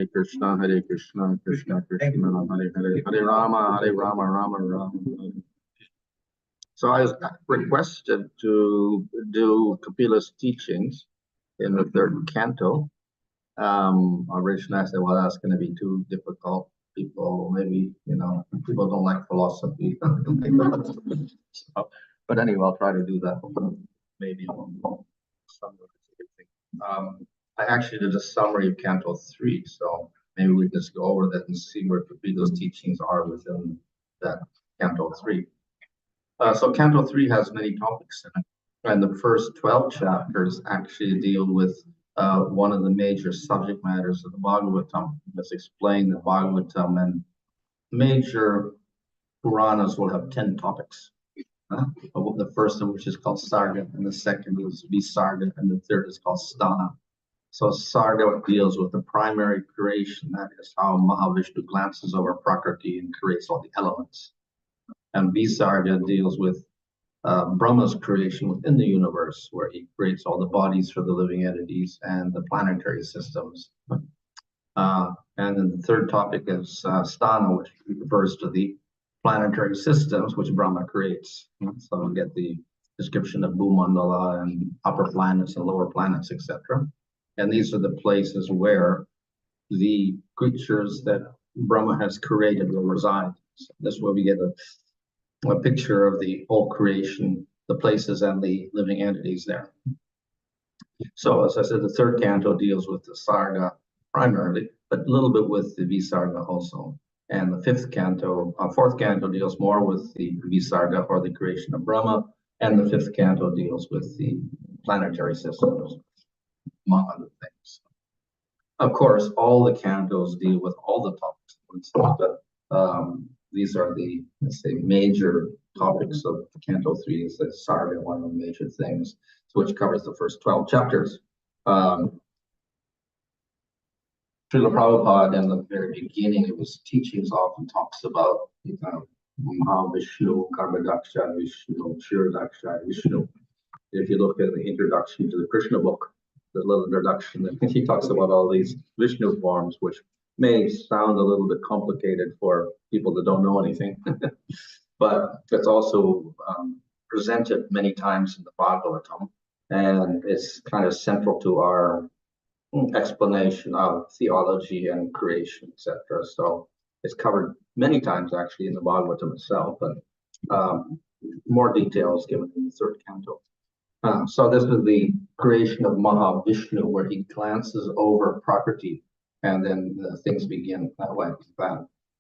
Hare Krishna, Krishna Krishna, Hare Hare, Hare Rama, Rama Rama. Hare. So I was requested to do Kapila's teachings in the third canto. Originally I said, well, that's going to be too difficult. People, maybe, people don't like philosophy. So, but anyway, I'll try to do that. Maybe I actually did a summary of Canto 3, so maybe we just go over that and see where Kapila's teachings are within that Canto 3. So Canto 3 has many topics in it, and the first 12 chapters actually deal with one of the major subject matters of the Bhagavatam. Let's explain the Bhagavatam, and major Puranas will have 10 topics. The first of which is called Sarga, and the second is Visarga, and the third is called Sthana. So Sarga deals with the primary creation, that is how Mahavishnu glances over Prakriti and creates all the elements. And Visarga deals with Brahma's creation within the universe, where he creates all the bodies for the living entities and the planetary systems. And then the third topic is Sthana, which refers to the planetary systems which Brahma creates. So we get the description of Bhumandala and upper planets and lower planets, etc. And these are the places where the creatures that Brahma has created will reside. So this is where we get a picture of the whole creation, the places and the living entities there. So as I said, the third canto deals with the Sarga primarily, but a little bit with the Visarga also. And the fourth canto deals more with the Visarga, or the creation of Brahma, and the fifth canto deals with the planetary systems, among other things. Of course, all the cantos deal with all the topics, but these are the, let's say, major topics of Canto 3 is the Sarga, one of the major things, which covers the first 12 chapters. Srila Prabhupada, in the very beginning of his teachings, often talks about Mahavishnu, Garbhadaksha Vishnu, Kshirodaksha Vishnu. If you look at the introduction to the Krishna book, the little introduction, he talks about all these Vishnu forms, which may sound a little bit complicated for people that don't know anything, but it's also presented many times in the Bhagavatam, and it's kind of central to our explanation of theology and creation, etc. So it's covered many times actually in the Bhagavatam itself, but more details given in the third canto. So this is the creation of Mahavishnu, where he glances over Prakriti, and then things begin that way.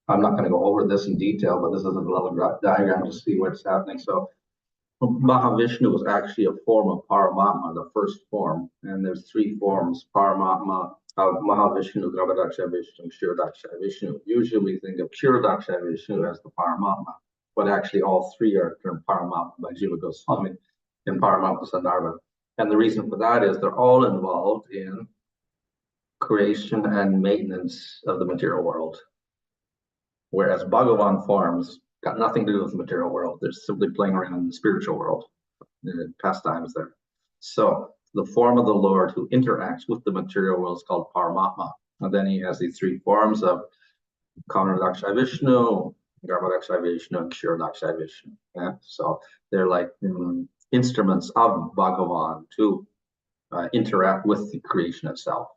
I'm not going to go over this in detail, but this is a little diagram to see what's happening. So Mahavishnu was actually a form of Paramatma, the first form, and there's three forms: Paramatma, Mahavishnu, Garbhadaksha Vishnu, Kshirodaksha Vishnu. Usually we think of Kshirodaksha Vishnu as the Paramatma, but actually all three are termed Paramatma by Jiva Goswami in Paramatma Sandarbha. And the reason for that is they're all involved in creation and maintenance of the material world. Whereas Bhagavan forms got nothing to do with the material world. They're simply playing around in the spiritual world, the pastimes there. So the form of the Lord who interacts with the material world is called Paramatma. And then he has these three forms of Kanadaksha Vishnu, Garbhadaksha Vishnu, and Kshirodaksha Vishnu. Yeah? So they're like instruments of Bhagavan to interact with the creation itself,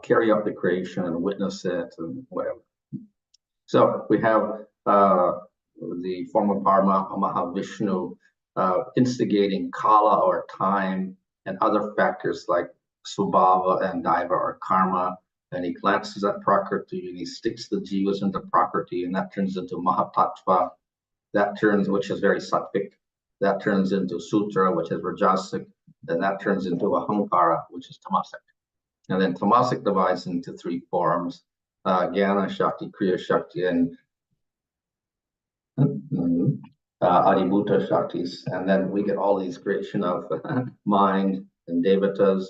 carry out the creation and witness it and whatever. So we have the form of Paramatma Mahavishnu instigating Kala, or time, and other factors like Subhava and Daiva, or karma. And he glances at Prakriti and he sticks the jivas into Prakriti, and that turns into Mahatattva, which is very sattvic. That turns into Sutra, which is Rajasic. Then that turns into Ahankara, which is Tamasic. And then Tamasic divides into three forms: Jnana Shakti, Kriya Shakti, and Adibhuta Shaktis. And then we get all these creation of mind and devatas,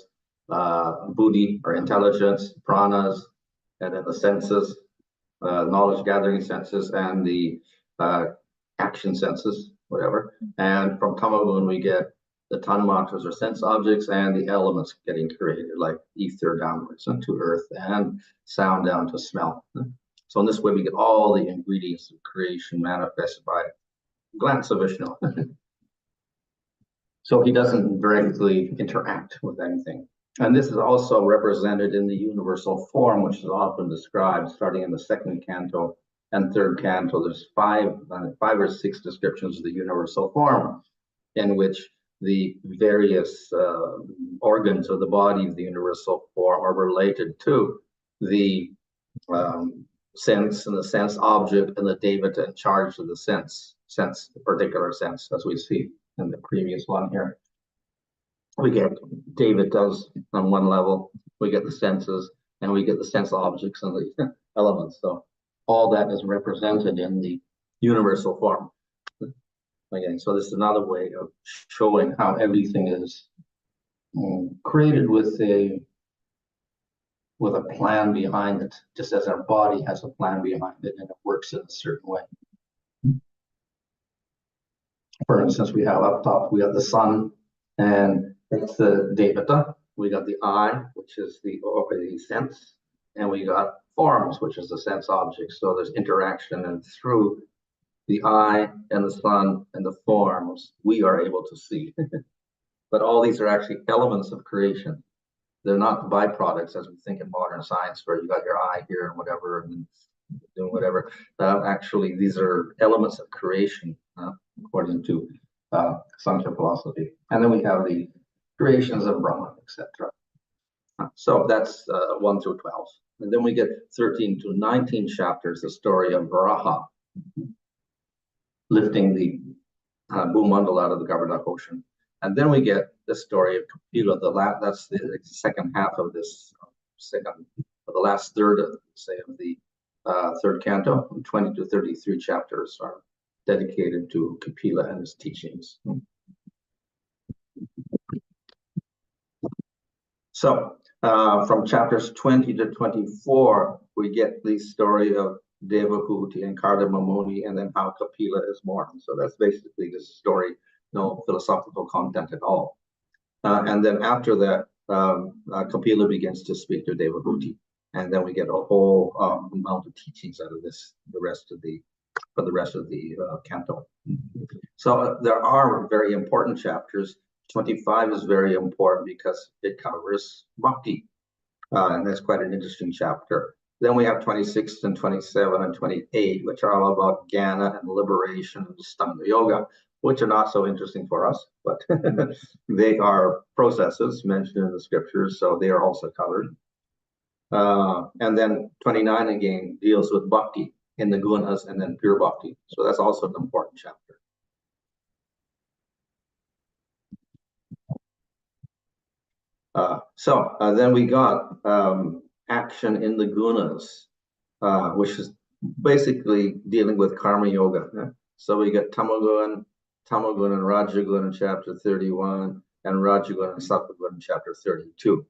buddhi, or intelligence, pranas, and then the senses, knowledge gathering senses, and the action senses, whatever. And from Tamagun we get the tanmatras or sense objects, and the elements getting created, like ether downwards into earth and sound down to smell. So in this way, we get all the ingredients of creation manifested by a glance of Vishnu. So he doesn't directly interact with anything. And this is also represented in the universal form, which is often described starting in the second canto and third canto. There's five or six descriptions of the universal form in which the various organs of the body of the universal form are related to the sense and the sense object and the devata in charge of the sense, the particular sense, as we see in the previous one here. We get devatas on one level, we get the senses, and we get the sense objects and the elements. So all that is represented in the universal form. Again, so this is another way of showing how everything is created with a plan behind it, just as our body has a plan behind it and it works in a certain way. For instance, we have up top, we have the sun, and that's the devata. We got the eye, which is the sense, and we got forms, which is the sense object. So there's interaction, and through the eye and the sun and the forms, we are able to see. But all these are actually elements of creation. They're not byproducts as we think in modern science, where you got your eye here and whatever, and doing whatever. Actually, these are elements of creation, according to Sankhya philosophy. And then we have the creations of Brahman, etc. So that's 1 through 12. And then we get 13 to 19 chapters, the story of Varaha, lifting the Bhumandal out of the Garbadak Ocean. And then we get the story of Kapila. That's the second half of this the last third of, say, of the third canto. 20 to 33 chapters are dedicated to Kapila and his teachings. So from chapters 20 to 24, we get the story of Devahuti and Kardamamuni, and then how Kapila is born. So that's basically the story, no philosophical content at all. And then after that, Kapila begins to speak to Devahuti, and then we get a whole amount of teachings out of this, for the rest of the canto. So there are very important chapters. 25 is very important because it covers bhakti, and that's quite an interesting chapter. Then we have 26 and 27 and 28, which are all about jnana and liberation and Stanga Yoga, which are not so interesting for us, but they are processes mentioned in the scriptures, so they are also covered. And then 29 again deals with bhakti in the gunas and then pure bhakti. So that's also an important chapter. Then we got action in the gunas, which is basically dealing with karma yoga. So we get Tamagun and Rajagun in chapter 31, and Rajagun and Sattvagun in chapter 32.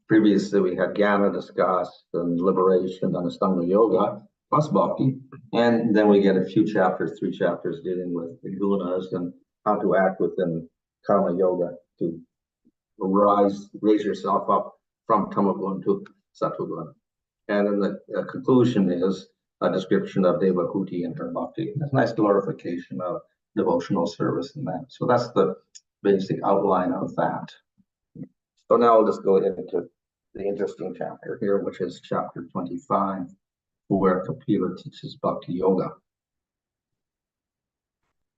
Previously we had Jnana discussed, and liberation, and Astanga Yoga, plus Bhakti. And then we get a few chapters, 3 chapters, dealing with the gunas and how to act within Karma Yoga to raise yourself up from Tamagun to Sattvagun. And then the conclusion is a description of Devahuti and her bhakti. It's a nice glorification of devotional service in that. So that's the basic outline of that. So now I'll just go into the interesting chapter here, which is chapter 25, where Kapila teaches Bhakti Yoga.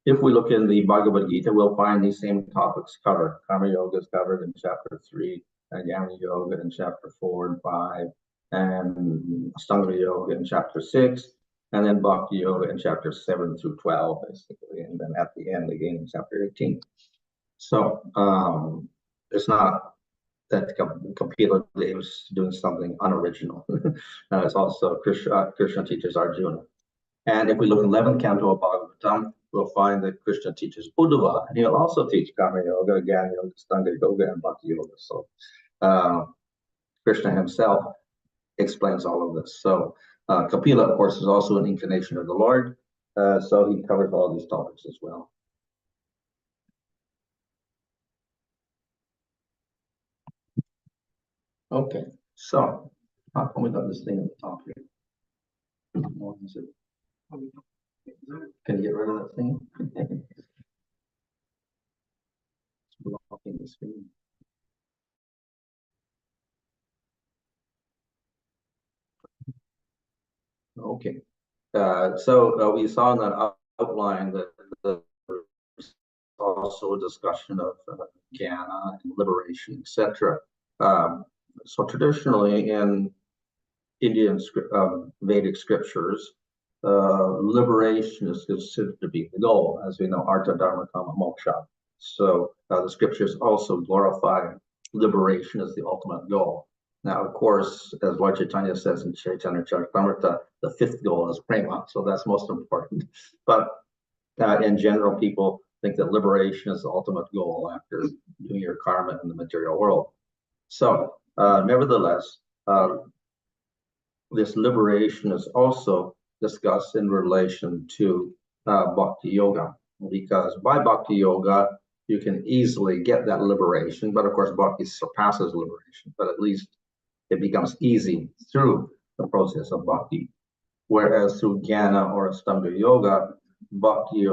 If we look in the Bhagavad Gita, we'll find these same topics covered. Karma Yoga is covered in chapter 3, and Jnana Yoga in chapter 4 and 5, and Astanga Yoga in chapter 6, and then Bhakti Yoga in chapter 7 through 12, basically, and then at the end again in chapter 18. So it's not that Kapila is doing something unoriginal. It's also Krishna teaches Arjuna. And if we look in 11th canto of Bhagavatam, we'll find that Krishna teaches Uddhava, and he'll also teach Karma Yoga, Jnana Yoga, Astanga Yoga, and Bhakti Yoga. So Krishna himself explains all of this. So Kapila, of course, is also an incarnation of the Lord, so he covers all these topics as well. Okay, so how come we got this thing at the top here? What is it? Can you get rid of that thing? It's blocking the screen. Okay, so we saw in that outline that there's also a discussion of jnana and liberation, etc. So traditionally in Indian Vedic scriptures, liberation is considered to be the goal, as we know, artha, dharma, kama, moksha. So the scriptures also glorify liberation as the ultimate goal. Now, of course, as Lord Chaitanya says in Chaitanya Charitamrita, the fifth goal is prema, so that's most important. But in general, people think that liberation is the ultimate goal after doing your karma in the material world. So, nevertheless, this liberation is also discussed in relation to bhakti yoga, because by bhakti yoga, you can easily get that liberation. But of course, bhakti surpasses liberation, but at least it becomes easy through the process of bhakti. Whereas through jnana or Ashtanga yoga, bhakti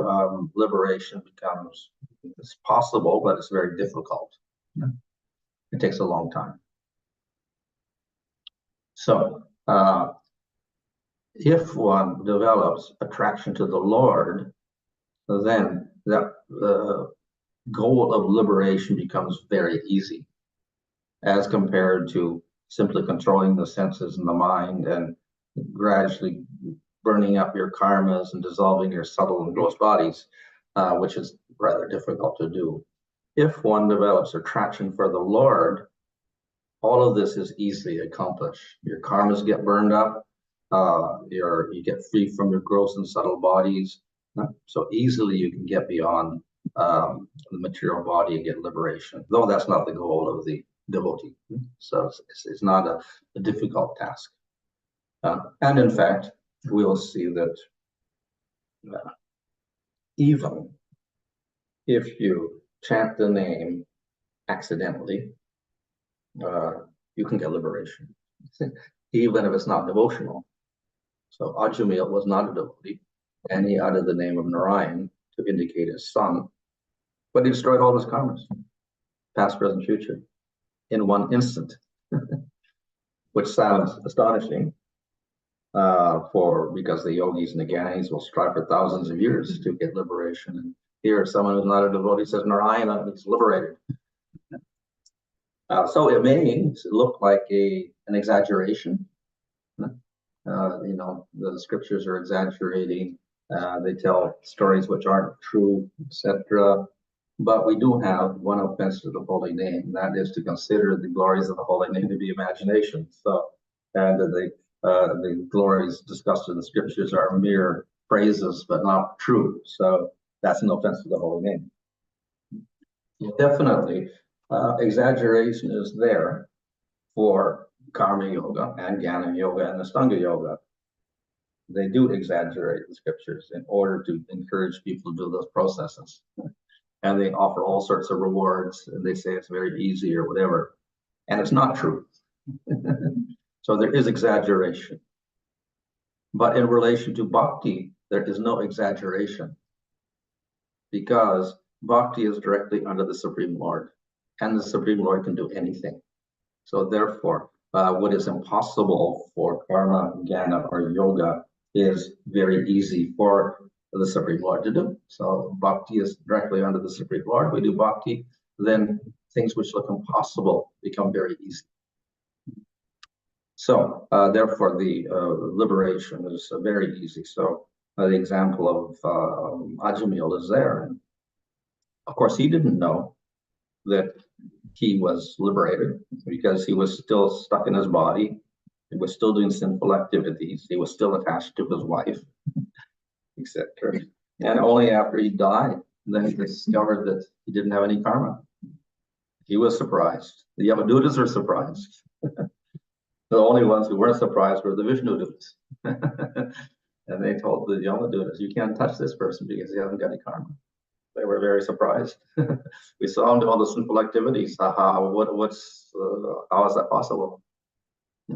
liberation becomes, it's possible, but it's very difficult. It takes a long time. So, if one develops attraction to the Lord, then that goal of liberation becomes very easy, as compared to simply controlling the senses and the mind and gradually burning up your karmas and dissolving your subtle and gross bodies, which is rather difficult to do. If one develops attraction for the Lord, all of this is easily accomplished. Your karmas get burned up, you get free from your gross and subtle bodies. So easily you can get beyond the material body and get liberation, though that's not the goal of the devotee. So it's not a difficult task. And in fact, we'll see that even if you chant the name accidentally, you can get liberation, even if it's not devotional. So Ajamil was not a devotee, and he uttered the name of Narayan to indicate his son, but he destroyed all his karmas, past, present, future, in one instant, which sounds astonishing, because the yogis and the gyanis will strive for thousands of years to get liberation. And here, someone who's not a devotee says Narayana is liberated. So it may look like an exaggeration. The scriptures are exaggerating. They tell stories which aren't true, etc. But we do have one offense to the holy name, that is to consider the glories of the holy name to be imagination. So, and the glories discussed in the scriptures are mere phrases, but not true. So that's an offense to the holy name. Definitely, exaggeration is there for karma yoga and jnana yoga and Ashtanga yoga. They do exaggerate the scriptures in order to encourage people to do those processes. And they offer all sorts of rewards, and they say it's very easy or whatever. And it's not true. So there is exaggeration. But in relation to bhakti, there is no exaggeration, because bhakti is directly under the Supreme Lord, and the Supreme Lord can do anything. So therefore, what is impossible for karma, jnana, or yoga is very easy for the Supreme Lord to do. So bhakti is directly under the Supreme Lord. We do bhakti, then things which look impossible become very easy. So therefore, the liberation is very easy. So the example of Ajamil is there. And of course, he didn't know that he was liberated, because he was still stuck in his body. He was still doing sinful activities. He was still attached to his wife, etc. And only after he died, then he discovered that he didn't have any karma. He was surprised. The Yamadutas are surprised. The only ones who weren't surprised were the Vishnudutas. And they told the Yamadutas, you can't touch this person because he hasn't got any karma. They were very surprised. We saw him do all the simple activities. How is that possible?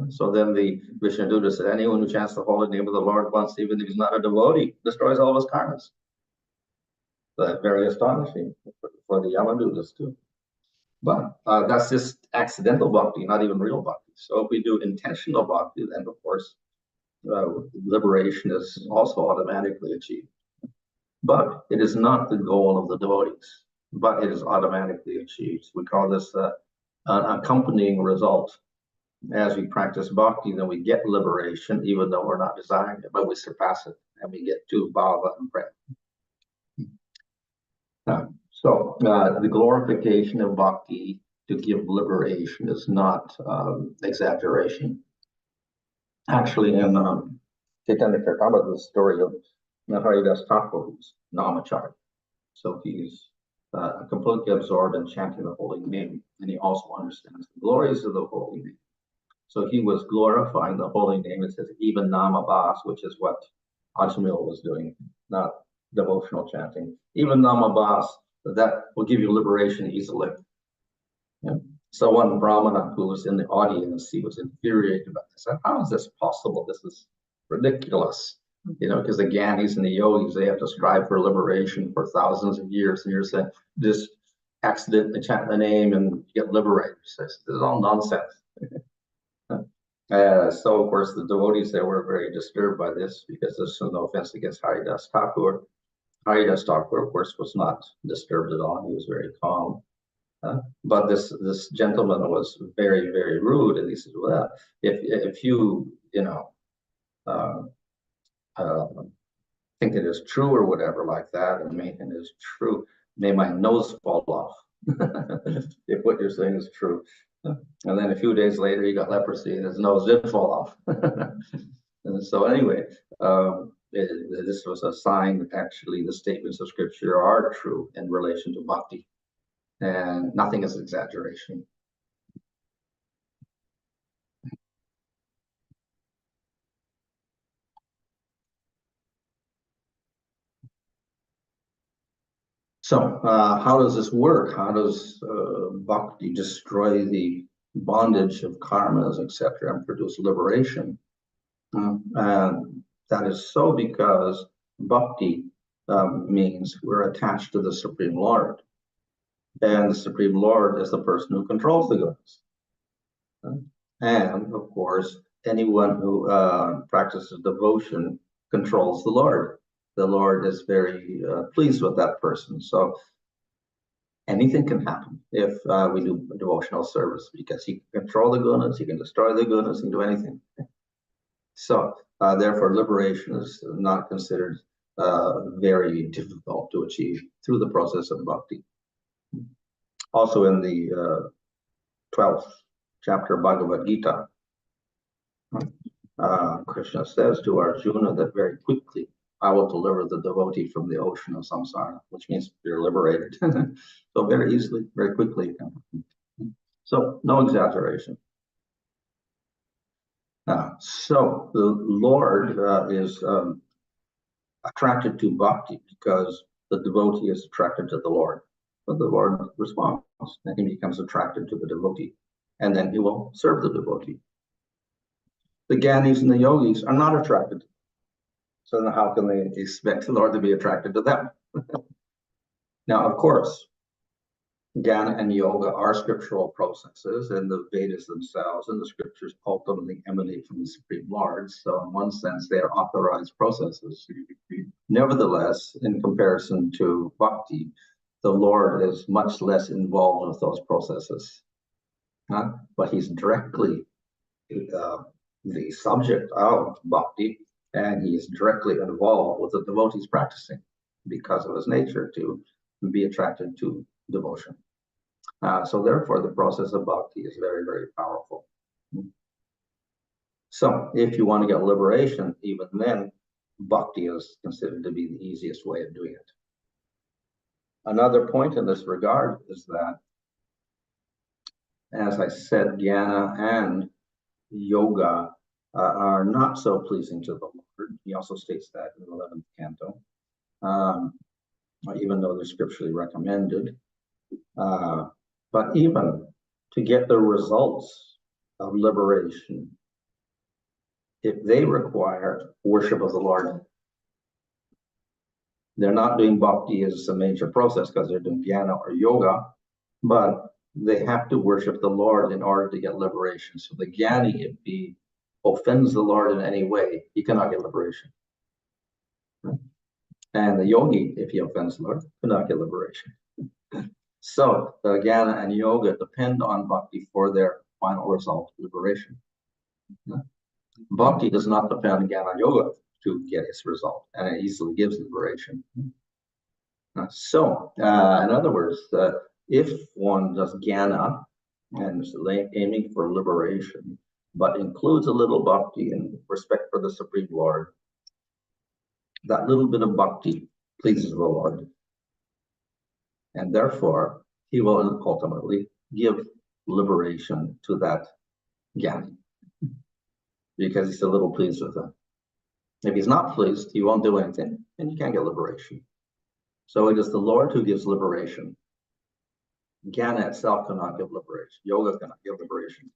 So then the Vishnu said, anyone who chants the holy name of the Lord once, even if he's not a devotee, destroys all his karmas. That's very astonishing for the Yamadutas too. But that's just accidental bhakti, not even real bhakti. So if we do intentional bhakti, then of course, liberation is also automatically achieved. But it is not the goal of the devotees, but it is automatically achieved. We call this an accompanying result. As we practice bhakti, then we get liberation, even though we're not desiring it, but we surpass it and we get to bhava and prem. So the glorification of bhakti to give liberation is not exaggeration. Actually, in Chaitanya Charitamrita, the story of Haridas Thakur, who's Namachari. So he's completely absorbed in chanting the holy name, and he also understands the glories of the holy name. So he was glorifying the holy name. It says even Namabhas, which is what Ajamil was doing, not devotional chanting. Even Namabhas, that will give you liberation easily. Yeah. So one Brahmana who was in the audience, he was infuriated about this. How is this possible? This is ridiculous. Because the Gyanis and the yogis, they have to strive for liberation for thousands of years. And you're saying, just accidentally chant the name and get liberated. So this is all nonsense. So, of course, the devotees, they were very disturbed by this because there's no offense against Haridas Thakur. Haridas Thakur, of course, was not disturbed at all. He was very calm. But this gentleman was very, very rude. And he said, well, if you, think it is true or whatever like that, and make it is true, may my nose fall off if what you're saying is true. And then a few days later, he got leprosy and his nose did fall off. And so anyway, this was a sign that actually the statements of scripture are true in relation to bhakti, and nothing is exaggeration. So how does this work? How does bhakti destroy the bondage of karmas, etc., and produce liberation? And that is so because bhakti means we're attached to the Supreme Lord. And the Supreme Lord is the person who controls the goods. And of course, anyone who practices devotion controls the Lord. The Lord is very pleased with that person. So anything can happen if we do devotional service, because he can control the gunas, he can destroy the gunas, he can do anything. So therefore, liberation is not considered very difficult to achieve through the process of bhakti. Also in the 12th chapter of Bhagavad Gita, Krishna says to Arjuna that very quickly, I will deliver the devotee from the ocean of samsara, which means you're liberated. So very easily, very quickly. So no exaggeration. So the Lord is attracted to bhakti because the devotee is attracted to the Lord. But the Lord responds, and he becomes attracted to the devotee, and then he will serve the devotee. The Gyanis and the yogis are not attracted. So then how can they expect the Lord to be attracted to them? Now, of course, Jnana and yoga are scriptural processes, and the Vedas themselves and the scriptures ultimately emanate from the Supreme Lord. So in one sense, they are authorized processes. Nevertheless, in comparison to bhakti, the Lord is much less involved with those processes. But he's directly the subject of bhakti, and he's directly involved with the devotees practicing because of his nature to be attracted to devotion. So therefore, the process of bhakti is very, very powerful. So if you want to get liberation, even then, bhakti is considered to be the easiest way of doing it. Another point in this regard is that, as I said, jnana and yoga are not so pleasing to the Lord. He also states that in the 11th canto. even though they're scripturally recommended. But even to get the results of liberation, if they require worship of the Lord, they're not doing bhakti as a major process because they're doing jnana or yoga, but they have to worship the Lord in order to get liberation. So the jnani, if he offends the Lord in any way, he cannot get liberation. And the yogi, if he offends the Lord, cannot get liberation. So the jnana and yoga depend on bhakti for their final result, liberation. Bhakti does not depend on jnana and yoga to get its result, and it easily gives liberation. So, in other words, if one does jnana and is aiming for liberation, but includes a little bhakti in respect for the Supreme Lord, that little bit of bhakti pleases the Lord. And therefore, he will ultimately give liberation to that jnani, because he's a little pleased with it. If he's not pleased, he won't do anything, and you can't get liberation. So it is the Lord who gives liberation. Jnana itself cannot give liberation. Yoga cannot give liberation.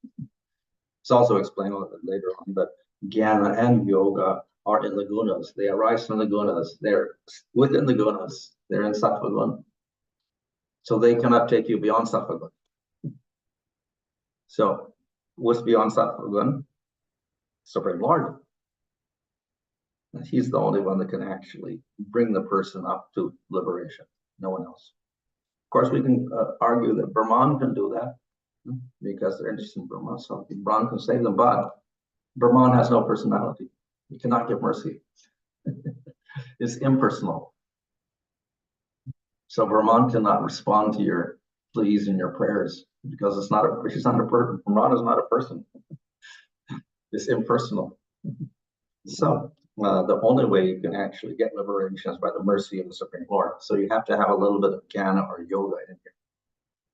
It's also explained a little bit later on that jnana and yoga are in the gunas. They arise from the gunas. They're within the gunas. They're in sattva guna. So they cannot take you beyond sattva guna. So what's beyond sattva guna? Supreme Lord. And he's the only one that can actually bring the person up to liberation. No one else. Of course, we can argue that Brahman can do that because they're interested in Brahman. So Brahman can save them, but Brahman has no personality. He cannot give mercy. It's impersonal. So Brahman cannot respond to your pleas and your prayers because it's not a. She's not a person. Brahman is not a person. It's impersonal. So the only way you can actually get liberation is by the mercy of the Supreme Lord. So you have to have a little bit of jnana or yoga in here,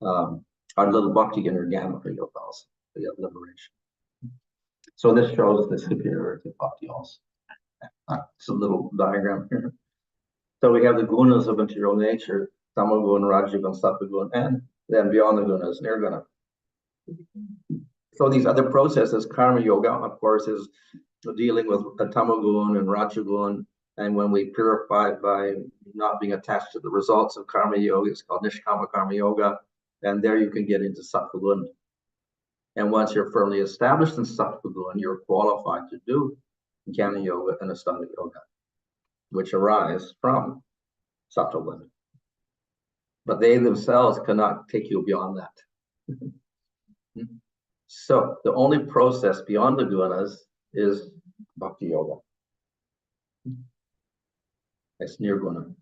or a little bhakti in your jnana or yoga also to get liberation. So this shows the superiority of bhakti also. It's a little diagram here. So we have the gunas of material nature, tamagun, rajagun, sattvagun, and then beyond the gunas, nirguna. So these other processes, karma yoga, of course, is dealing with tamagun and rajagun, and when we purify by not being attached to the results of karma yoga, it's called nishkama karma yoga, and there you can get into sattvagun. And once you're firmly established in sattvagun, you're qualified to do jnana yoga and ashtanga yoga, which arise from sattvagun. But they themselves cannot take you beyond that. So the only process beyond the gunas is bhakti yoga. It's nirguna.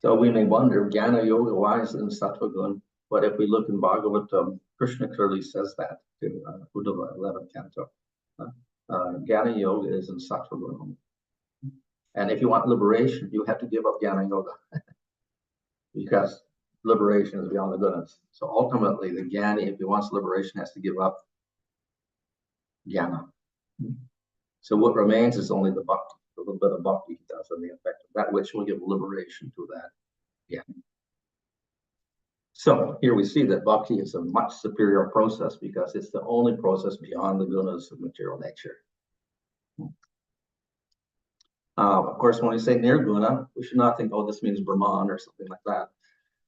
So we may wonder, jnana yoga, why is it in sattvagun? But if we look in Bhagavatam, Krishna clearly says that in Uddhava 11th canto. Jnana yoga is in sattvagun. And if you want liberation, you have to give up jnana yoga because liberation is beyond the gunas. So ultimately, the jnani, if he wants liberation, has to give up jnana. So what remains is only the bhakti, a little bit of bhakti he does, and the effect of that which will give liberation to that jnani. So here we see that bhakti is a much superior process because it's the only process beyond the gunas of material nature. Of course, when we say nirguna, we should not think, oh, this means Brahman or something like that.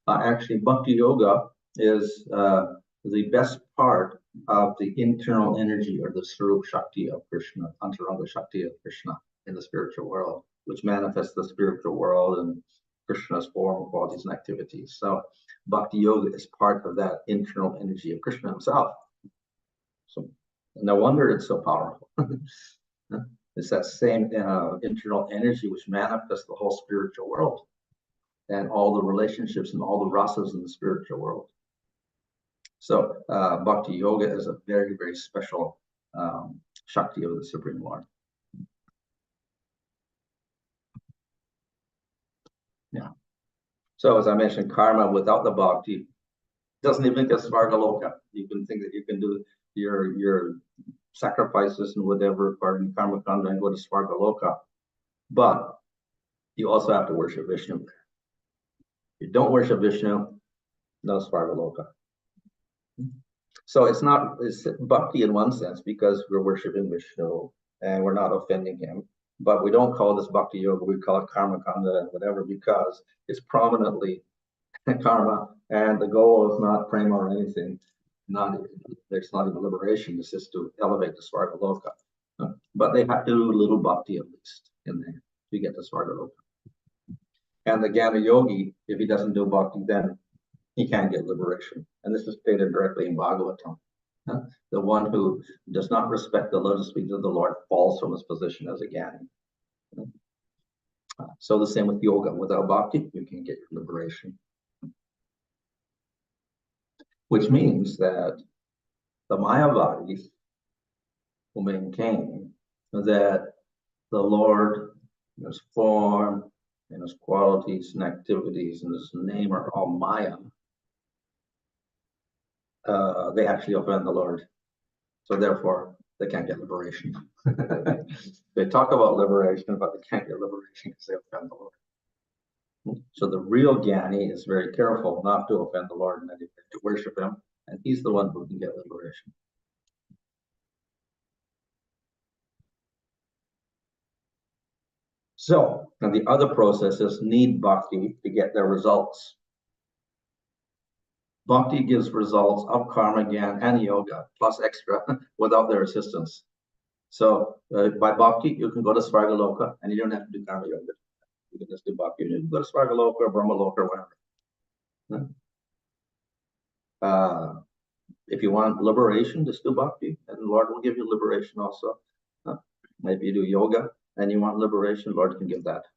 Actually, bhakti yoga is the best part of the internal energy or the Swarup Shakti of Krishna, Antaranga Shakti of Krishna in the spiritual world, which manifests the spiritual world in Krishna's form, qualities, and activities. So bhakti yoga is part of that internal energy of Krishna himself. So no wonder it's so powerful. It's that same internal energy which manifests the whole spiritual world and all the relationships and all the rasas in the spiritual world. So bhakti yoga is a very, very special Shakti of the Supreme Lord. Yeah. So as I mentioned, karma without the bhakti doesn't even get Svargaloka. You can think that you can do your sacrifices and whatever according to karma kanda and go to Svargaloka. But you also have to worship Vishnu. If you don't worship Vishnu, no Svargaloka. So it's bhakti in one sense because we're worshiping Vishnu and we're not offending him. But we don't call this bhakti yoga, we call it karma kanda and whatever because it's prominently karma and the goal is not prema or anything. There's not even liberation, it's just to elevate the Svargaloka. But they have to do a little bhakti at least in there to get the Svargaloka. And the Jnana yogi, if he doesn't do bhakti, then he can't get liberation. And this is stated directly in Bhagavatam. The one who does not respect the lotus feet of the Lord falls from his position as a Jnani. So the same with yoga. Without bhakti, you can get your liberation. Which means that the Mayavadis will maintain that the Lord, in his form, and his qualities and activities and his name are all Maya. They actually offend the Lord. So therefore, they can't get liberation. They talk about liberation, but they can't get liberation because they offend the Lord. So the real Jnani is very careful not to offend the Lord and to worship him, and he's the one who can get liberation. So, and the other processes need bhakti to get their results. Bhakti gives results of karma, jnana, and yoga, plus extra, without their assistance. So, by bhakti, you can go to Svargaloka, and you don't have to do karma yoga. You can just do bhakti. You can go to Svargaloka or Brahmaloka or whatever. If you want liberation, just do bhakti, and the Lord will give you liberation also. If you do yoga and you want liberation, Lord can give that.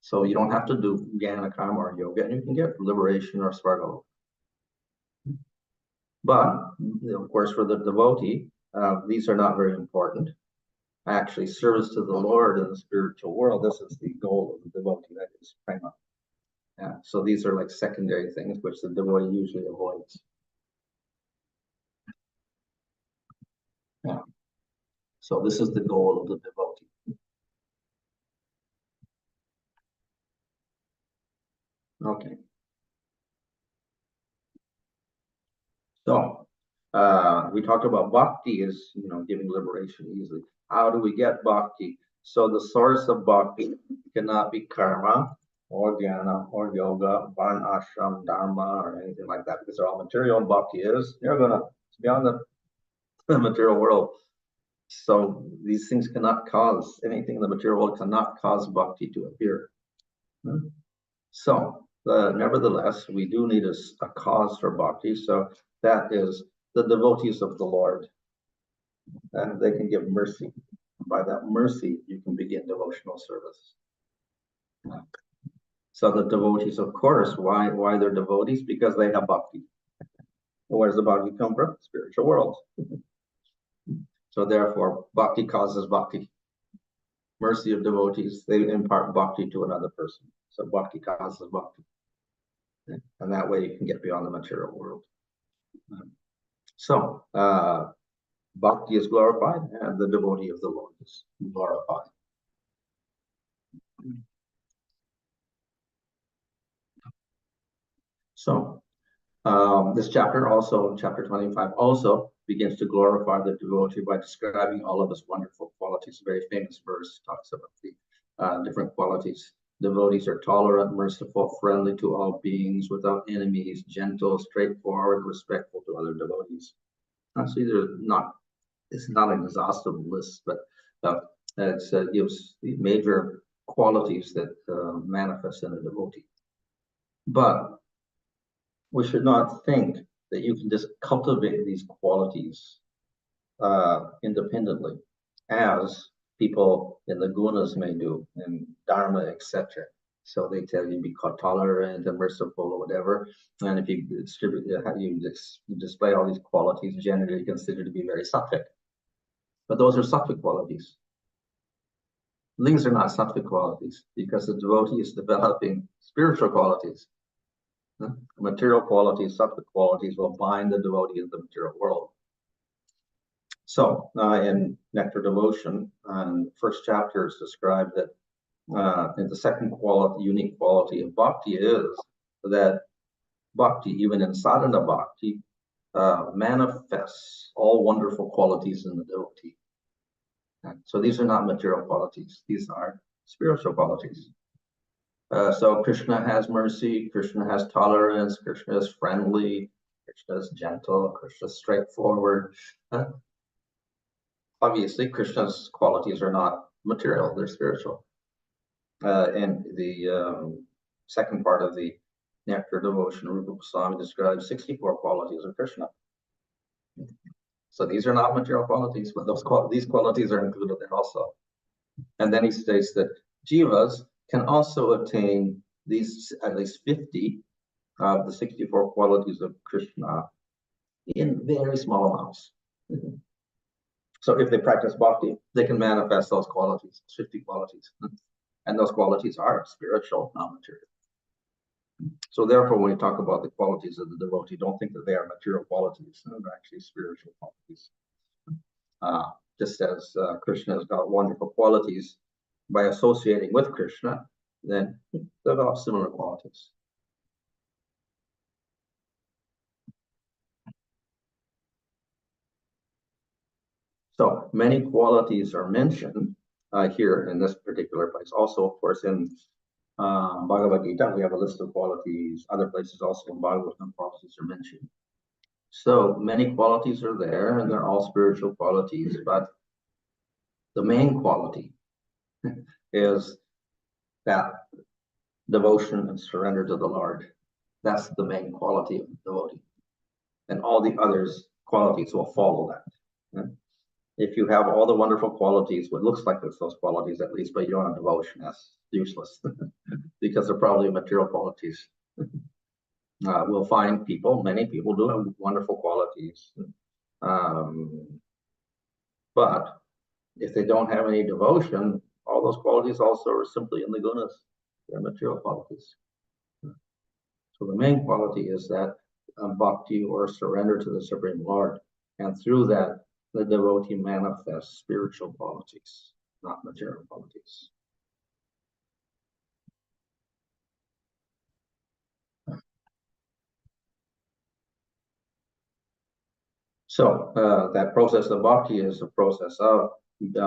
So you don't have to do jnana, karma, or yoga, and you can get liberation or Svargaloka. But, of course, for the devotee, these are not very important. Actually, service to the Lord in the spiritual world, this is the goal of the devotee, that is prema. Yeah, so these are like secondary things which the devotee usually avoids. Yeah. So this is the goal of the devotee. Okay. So we talked about bhakti is, giving liberation easily. How do we get bhakti? So the source of bhakti cannot be karma or jnana or yoga, varna, ashram, dharma, or anything like that, because they're all material. And bhakti is you're gonna beyond the material world. So these things cannot cause anything in the material world cannot cause bhakti to appear. So nevertheless, we do need a cause for bhakti. So that is the devotees of the Lord, and they can give mercy. By that mercy, you can begin devotional service. So the devotees, of course, why they're devotees? Because they have bhakti. Where does the bhakti come from? Spiritual world. So therefore, bhakti causes bhakti. Mercy of devotees, they impart bhakti to another person. So bhakti causes bhakti. And that way you can get beyond the material world. So bhakti is glorified and the devotee of the Lord is glorified. So this chapter also, chapter 25, also begins to glorify the devotee by describing all of his wonderful qualities. A very famous verse talks about the different qualities. Devotees are tolerant, merciful, friendly to all beings, without enemies, gentle, straightforward, respectful to other devotees. So it's not an exhaustive list, but it gives the major qualities that manifest in a devotee. But we should not think that you can just cultivate these qualities independently, as people in the gunas may do, in dharma, etc. So they tell you to be tolerant and merciful or whatever, and if you display all these qualities, generally considered to be very sattvic. But those are sattvic qualities. These are not sattvic qualities, because the devotee is developing spiritual qualities. Material qualities, sattvic qualities will bind the devotee in the material world. So in Nectar Devotion, first chapter is described that And the second quality, unique quality of bhakti is that bhakti, even in sadhana bhakti, manifests all wonderful qualities in the devotee. So these are not material qualities, these are spiritual qualities. So Krishna has mercy, Krishna has tolerance, Krishna is friendly, Krishna is gentle, Krishna is straightforward. Obviously, Krishna's qualities are not material, they're spiritual. And the second part of the Nectar Devotion, Rupa Swami describes 64 qualities of Krishna. So these are not material qualities, but these qualities are included there also. And then he states that jivas can also attain these at least 50 of the 64 qualities of Krishna in very small amounts. So if they practice bhakti, they can manifest those qualities, 50 qualities. And those qualities are spiritual, not material. So therefore, when we talk about the qualities of the devotee, don't think that they are material qualities. They're actually spiritual qualities. Just as Krishna has got wonderful qualities, by associating with Krishna, then they develop similar qualities. So many qualities are mentioned here in this particular place. Also, of course, in Bhagavad Gita, we have a list of qualities. Other places also in Bhagavatam, qualities are mentioned. So many qualities are there, and they're all spiritual qualities. But the main quality is that devotion and surrender to the Lord. That's the main quality of the devotee. And all the others qualities will follow that. If you have all the wonderful qualities, what looks like it's those qualities at least, but you don't have devotion, that's useless because they're probably material qualities. We'll find people, many people do have wonderful qualities. But if they don't have any devotion, all those qualities also are simply in the gunas. They're material qualities. So the main quality is that bhakti or surrender to the Supreme Lord. And through that, the devotee manifests spiritual qualities, not material qualities. So that process of bhakti is a process of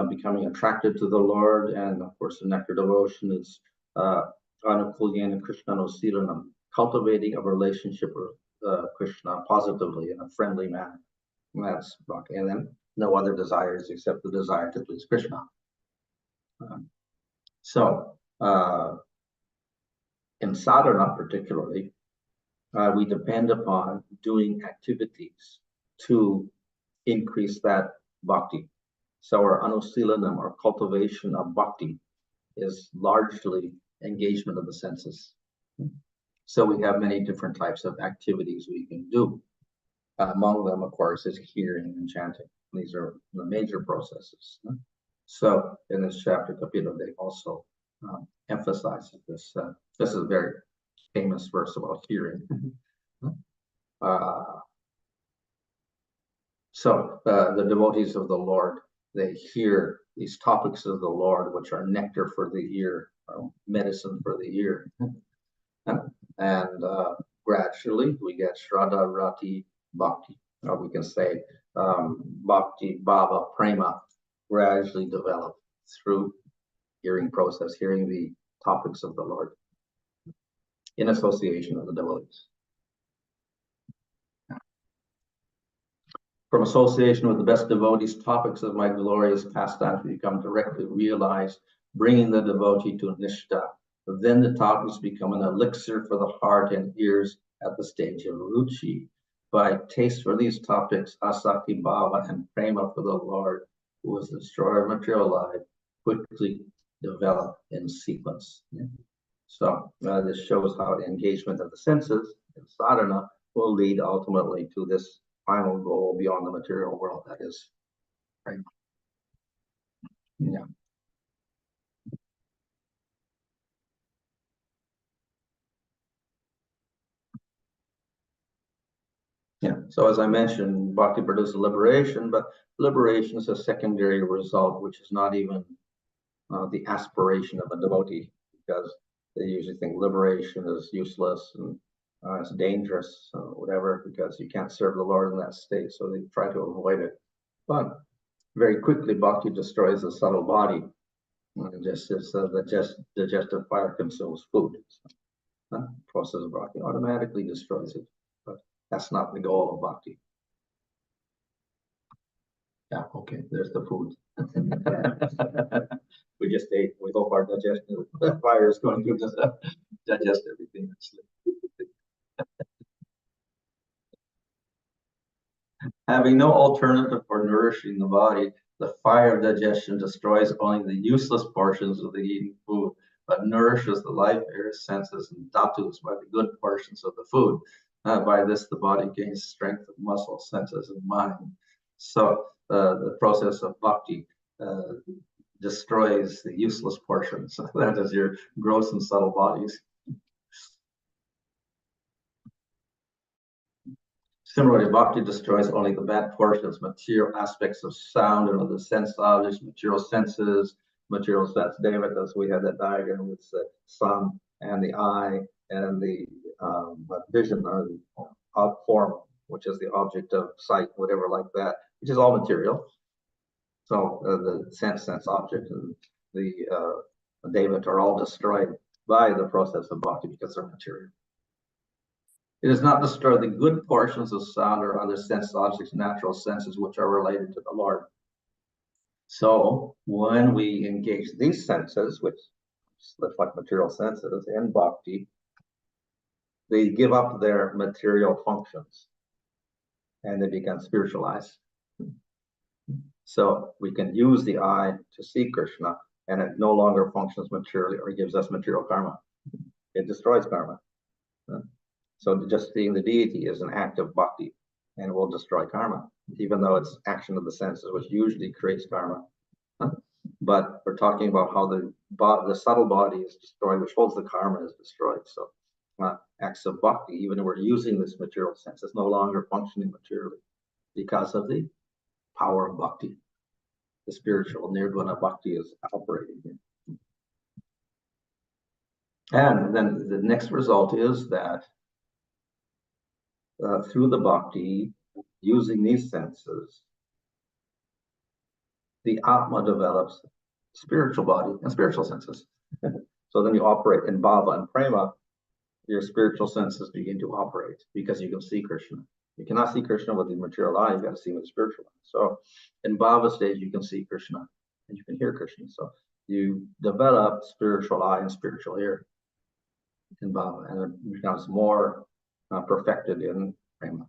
becoming attracted to the Lord. And of course, the nectar devotion is anukulyena krishnanoseelanam, cultivating a relationship with Krishna positively in a friendly manner. And that's bhakti. And then no other desires except the desire to please Krishna. In sadhana particularly, we depend upon doing activities to increase that bhakti. So our anusilanam, or cultivation of bhakti, is largely engagement of the senses. So we have many different types of activities we can do. Among them, of course, is hearing and chanting. These are the major processes. So in this chapter, Kapila Dev also emphasizes this. This is a very famous verse about hearing. So the devotees of the Lord, they hear these topics of the Lord, which are nectar for the ear, medicine for the ear. And gradually we get Shraddha, Rati, Bhakti, or we can say Bhakti, Bhava, Prema, gradually develop through hearing process, hearing the topics of the Lord in association with the devotees. From association with the best devotees, topics of my glorious pastimes become directly realized, bringing the devotee to Nishta. Then the topics become an elixir for the heart and ears at the stage of Ruchi. By taste for these topics, Asakti Bhava and Prema for the Lord, who is the destroyer of material life, quickly develop in sequence. So this shows how the engagement of the senses in sadhana will lead ultimately to this final goal beyond the material world, that is. Right? Yeah. Yeah. So as I mentioned, bhakti produces liberation, but liberation is a secondary result, which is not even the aspiration of a devotee, because they usually think liberation is useless and it's dangerous, whatever, because you can't serve the Lord in that state, so they try to avoid it. But very quickly, bhakti destroys the subtle body, just as the digestive fire consumes food. Process of bhakti automatically destroys it, but that's not the goal of bhakti. Yeah, okay, there's the food. We just ate. We hope our digestive fire is going to digest everything. Having no alternative for nourishing the body, the fire of digestion destroys only the useless portions of the eaten food, but nourishes the life, air, senses, and dhatus by the good portions of the food. By this, the body gains strength of muscle, senses, and mind. So the process of bhakti destroys the useless portions. That is your gross and subtle bodies. Similarly, bhakti destroys only the bad portions, material aspects of sound and other sense objects, material senses, material sense. David, as we had that diagram with the sun and the eye and the vision or the form, which is the object of sight, whatever like that, which is all material. So the sense object and the David are all destroyed by the process of bhakti because they're material. It does not destroy the good portions of sound or other sense objects, natural senses, which are related to the Lord. So when we engage these senses, which look like material senses in bhakti, they give up their material functions and they become spiritualized. So we can use the eye to see Krishna, and it no longer functions materially or gives us material karma. It destroys karma. So just seeing the deity is an act of bhakti and will destroy karma, even though it's action of the senses, which usually creates karma. But we're talking about how the subtle body is destroyed, which holds the karma, is destroyed. So acts of bhakti, even if we're using this material sense, is no longer functioning materially because of the power of bhakti. The spiritual nirguna bhakti is operating here. And then the next result is that through the bhakti, using these senses, the Atma develops spiritual body and spiritual senses. So then you operate in bhava and prema, your spiritual senses begin to operate because you can see Krishna. You cannot see Krishna with the material eye, you've got to see him with the spiritual eye. So in bhava stage, you can see Krishna and you can hear Krishna. So you develop spiritual eye and spiritual ear in bhava, and it becomes more perfected in prema.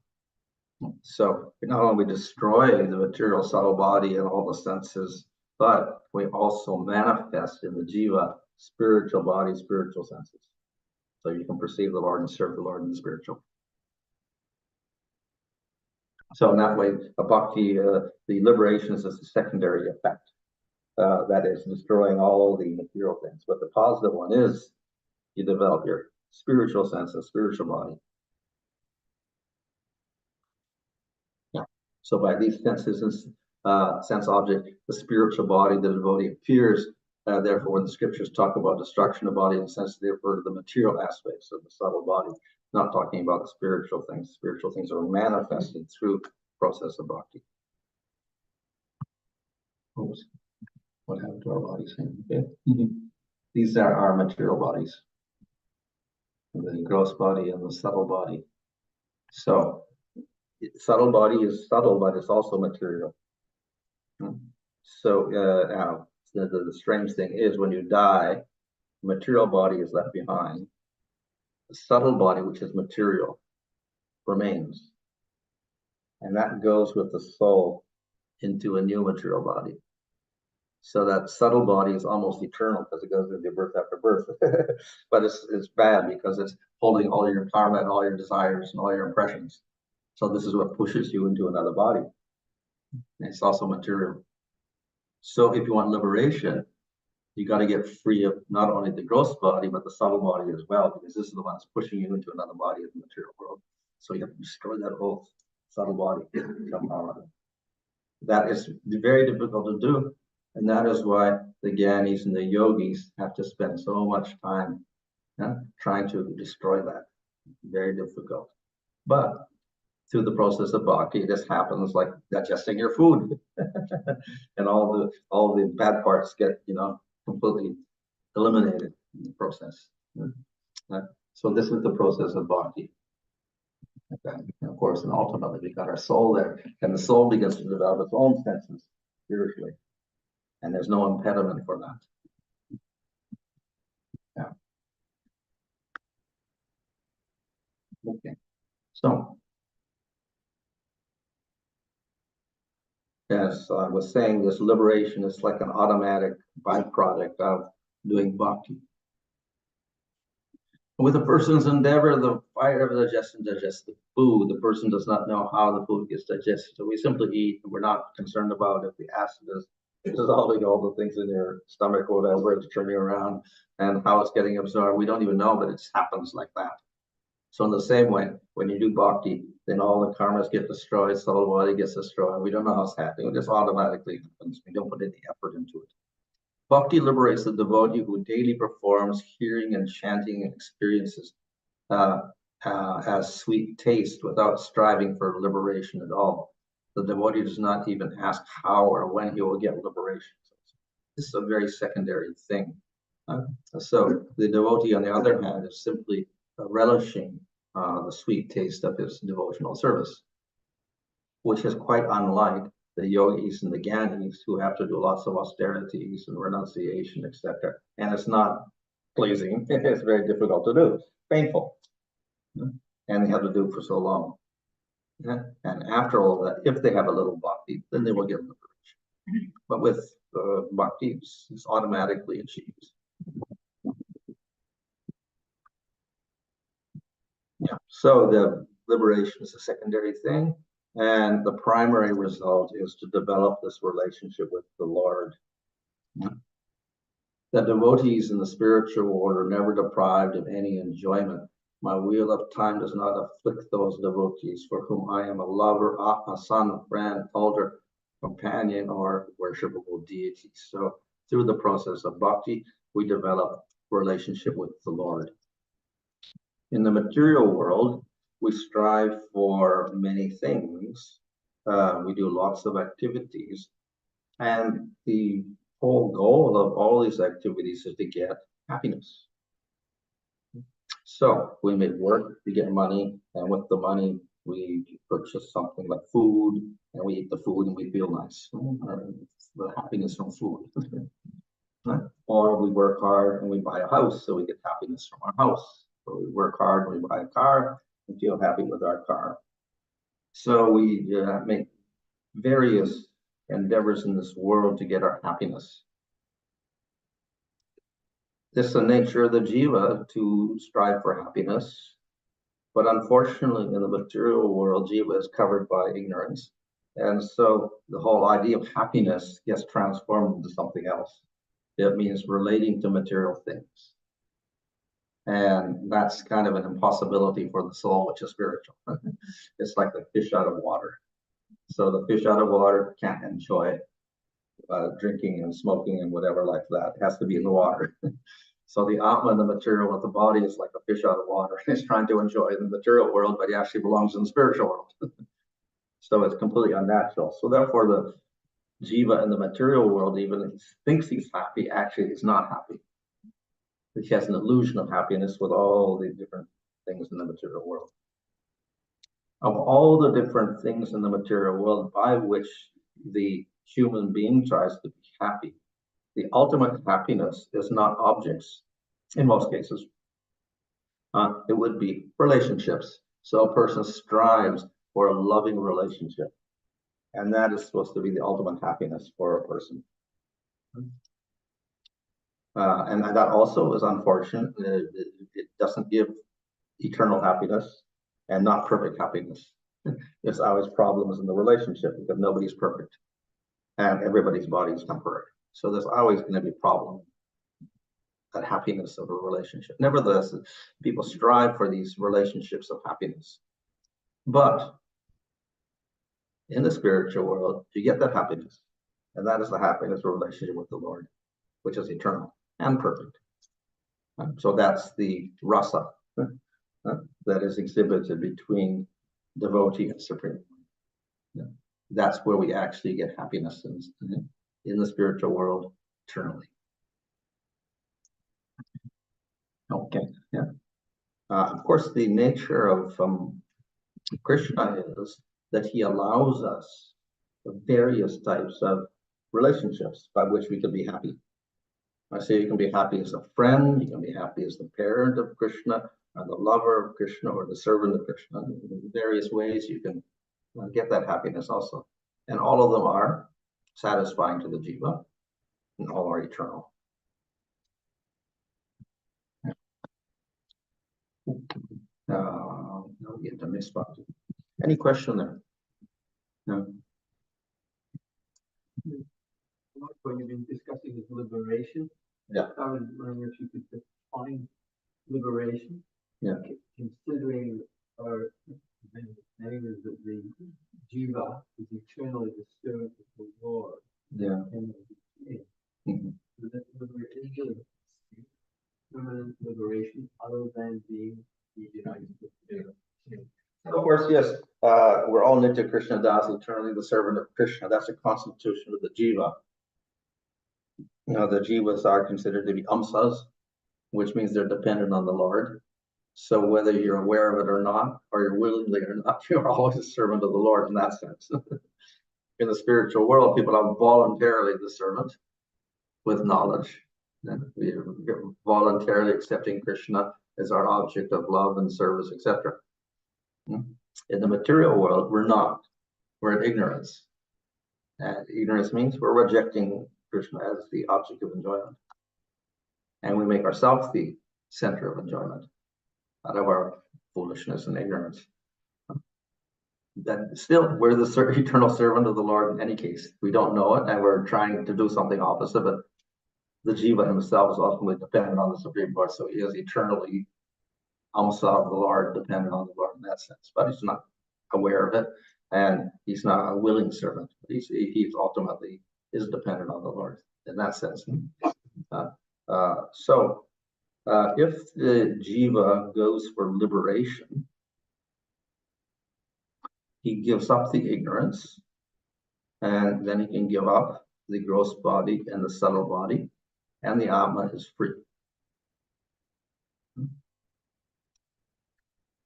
So we not only destroy the material subtle body and all the senses, but we also manifest in the jiva spiritual body, spiritual senses. So you can perceive the Lord and serve the Lord in the spiritual. So in that way, a bhakti, the liberation is a secondary effect. That is destroying all the material things. But the positive one is you develop your spiritual senses, spiritual body. So by these senses and sense object, the spiritual body, the devotee appears. Therefore, when the scriptures talk about destruction of body and sense, they refer to the material aspects of the subtle body, not talking about the spiritual things. Spiritual things are manifested through the process of bhakti. Oops. What happened to our bodies? Okay. These are our material bodies, the gross body and the subtle body. So subtle body is subtle, but it's also material. So the strange thing is when you die, material body is left behind. The subtle body, which is material, remains. And that goes with the soul into a new material body. So that subtle body is almost eternal because it goes into birth after birth. But it's bad because it's holding all your karma and all your desires and all your impressions. So this is what pushes you into another body. And it's also material. So if you want liberation, you got to get free of not only the gross body, but the subtle body as well, because this is the one that's pushing you into another body of the material world. So you have to destroy that whole subtle body somehow. That is very difficult to do And that is why the Gyanis and the yogis have to spend so much time trying to destroy that. Very difficult. But through the process of bhakti, this happens like digesting your food. And all the bad parts get, completely eliminated in the process. So this is the process of bhakti. Okay. And of course, and ultimately we got our soul there, and the soul begins to develop its own senses spiritually, and there's no impediment for that. Yeah. Okay. So, as I was saying, this liberation is like an automatic byproduct of doing bhakti. With a person's endeavor, the fire of digestion digests the food. The person does not know how the food gets digested. So we simply eat, and we're not concerned about if the acid is dissolving all the things in your stomach or whatever, it's turning around, and how it's getting absorbed. We don't even know, but it just happens like that. So in the same way, when you do bhakti, then all the karmas get destroyed, soul body gets destroyed. We don't know how it's happening. It just automatically happens. We don't put any effort into it. Bhakti liberates the devotee who daily performs hearing and chanting and experiences as sweet taste without striving for liberation at all. The devotee does not even ask how or when he will get liberation. This is a very secondary thing. So the devotee, on the other hand, is simply relishing the sweet taste of his devotional service, which is quite unlike the yogis and the Gyanis who have to do lots of austerities and renunciation, etc. And it's not pleasing. It's very difficult to do. It's painful. And they have to do it for so long. And after all that, if they have a little bhakti, then they will get liberation. But with bhakti, it's automatically achieved. Yeah. So the liberation is a secondary thing. And the primary result is to develop this relationship with the Lord. The devotees in the spiritual world are never deprived of any enjoyment. My wheel of time does not afflict those devotees for whom I am a lover, a son, friend, elder, companion, or worshipable deity. So through the process of bhakti, we develop relationship with the Lord. In the material world, we strive for many things. We do lots of activities. And the whole goal of all these activities is to get happiness. So we make work to get money, and with the money, we purchase something like food, and we eat the food and we feel nice. The happiness from food. Or we work hard and we buy a house, so we get happiness from our house. So we work hard and we buy a car and feel happy with our car. So we make various endeavors in this world to get our happiness. This is the nature of the jiva to strive for happiness. But unfortunately, in the material world, jiva is covered by ignorance. And so the whole idea of happiness gets transformed into something else. It means relating to material things. And that's kind of an impossibility for the soul, which is spiritual. It's like the fish out of water. So the fish out of water can't enjoy drinking and smoking and whatever like that. It has to be in the water. So the Atma, the material of the body, is like a fish out of water. It's trying to enjoy the material world, but it actually belongs in the spiritual world. So it's completely unnatural. So therefore, the jiva in the material world, even if he thinks he's happy, actually he's not happy. He has an illusion of happiness with all the different things in the material world. Of all the different things in the material world by which the human being tries to be happy, the ultimate happiness is not objects in most cases. It would be relationships. So a person strives for a loving relationship. And that is supposed to be the ultimate happiness for a person. And that also is unfortunate. It doesn't give eternal happiness and not perfect happiness. There's always problems in the relationship because nobody's perfect and everybody's body is temporary. So there's always going to be a problem, that happiness of a relationship. Nevertheless, people strive for these relationships of happiness. But in the spiritual world, you get that happiness. And that is the happiness of relationship with the Lord, which is eternal and perfect. So that's the rasa that is exhibited between devotee and supreme. That's where we actually get happiness in the spiritual world eternally. Okay, yeah. Of course, the nature of Krishna is that he allows us various types of relationships by which we can be happy. I say you can be happy as a friend, you can be happy as the parent of Krishna, or the lover of Krishna, or the servant of Krishna. In various ways you can get that happiness also. And all of them are satisfying to the jiva, and all are eternal. Now we get to mixed spot. Any question there? No. When you've been discussing this liberation, Yeah. I was wondering if you could define liberation. Yeah. Considering our name is that the jiva is eternally the servant of the Lord. Yeah. And so that liberation, permanent liberation, other than being united with the Of course, yes. We're all Nitya Krishna Das, eternally the servant of Krishna. That's a constitution of the jiva. The jivas are considered to be amsas, which means they're dependent on the Lord. So whether you're aware of it or not, or you're willingly or not, you're always a servant of the Lord in that sense. In the spiritual world, people are voluntarily the servant with knowledge. We're voluntarily accepting Krishna as our object of love and service, etc. In the material world, we're not. We're in ignorance. And ignorance means we're rejecting Krishna as the object of enjoyment. And we make ourselves the center of enjoyment out of our foolishness and ignorance. Then still, we're the eternal servant of the Lord in any case. We don't know it, and we're trying to do something opposite, but the jiva himself is ultimately dependent on the Supreme Lord, so he is eternally amsa of the Lord, dependent on the Lord in that sense, but he's not aware of it, and he's not a willing servant. He's ultimately is dependent on the Lord in that sense. If the jiva goes for liberation, he gives up the ignorance, and then he can give up the gross body and the subtle body, and the Atma is free.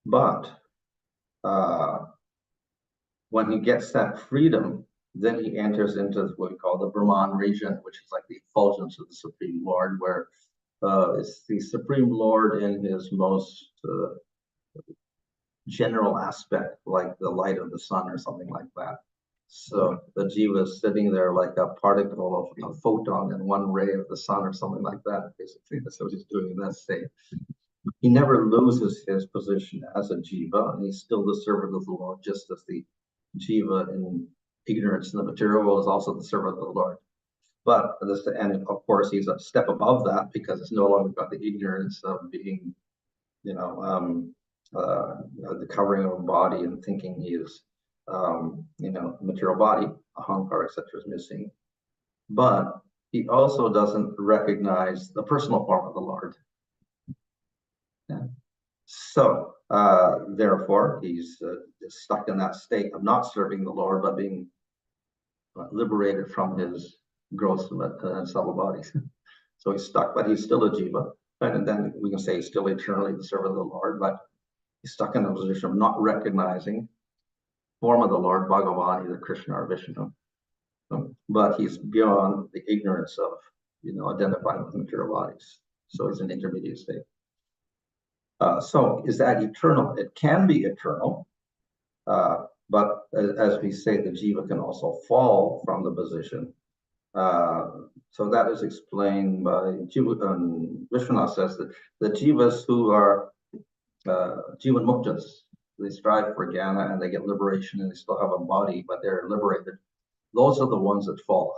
But when he gets that freedom, then he enters into what we call the Brahman region, which is like the effulgence of the Supreme Lord, where it's the Supreme Lord in his most general aspect, like the light of the sun or something like that. So the jiva is sitting there like a particle of a photon in one ray of the sun or something like that. Basically, that's what he's doing in that state. He never loses his position as a jiva, and he's still the servant of the Lord, just as the jiva in ignorance in the material world is also the servant of the Lord. But and of course, he's a step above that because it's no longer got the ignorance of being, the covering of a body and thinking he is, material body, ahankara, etc. is missing. But he also doesn't recognize the personal form of the Lord. Yeah. So, therefore, he's stuck in that state of not serving the Lord, but being liberated from his gross and subtle bodies. So he's stuck, but he's still a jiva. And then we can say he's still eternally the servant of the Lord, but he's stuck in a position of not recognizing form of the Lord, Bhagavan, either Krishna or Vishnu. But he's beyond the ignorance of, identifying with material bodies. So he's an intermediate state. So is that eternal? It can be eternal, but as we say, the jiva can also fall from the position. So that is explained by Vishwanath says that the jivas who are jivan muktas, they strive for jnana and they get liberation and they still have a body, but they're liberated. Those are the ones that fall.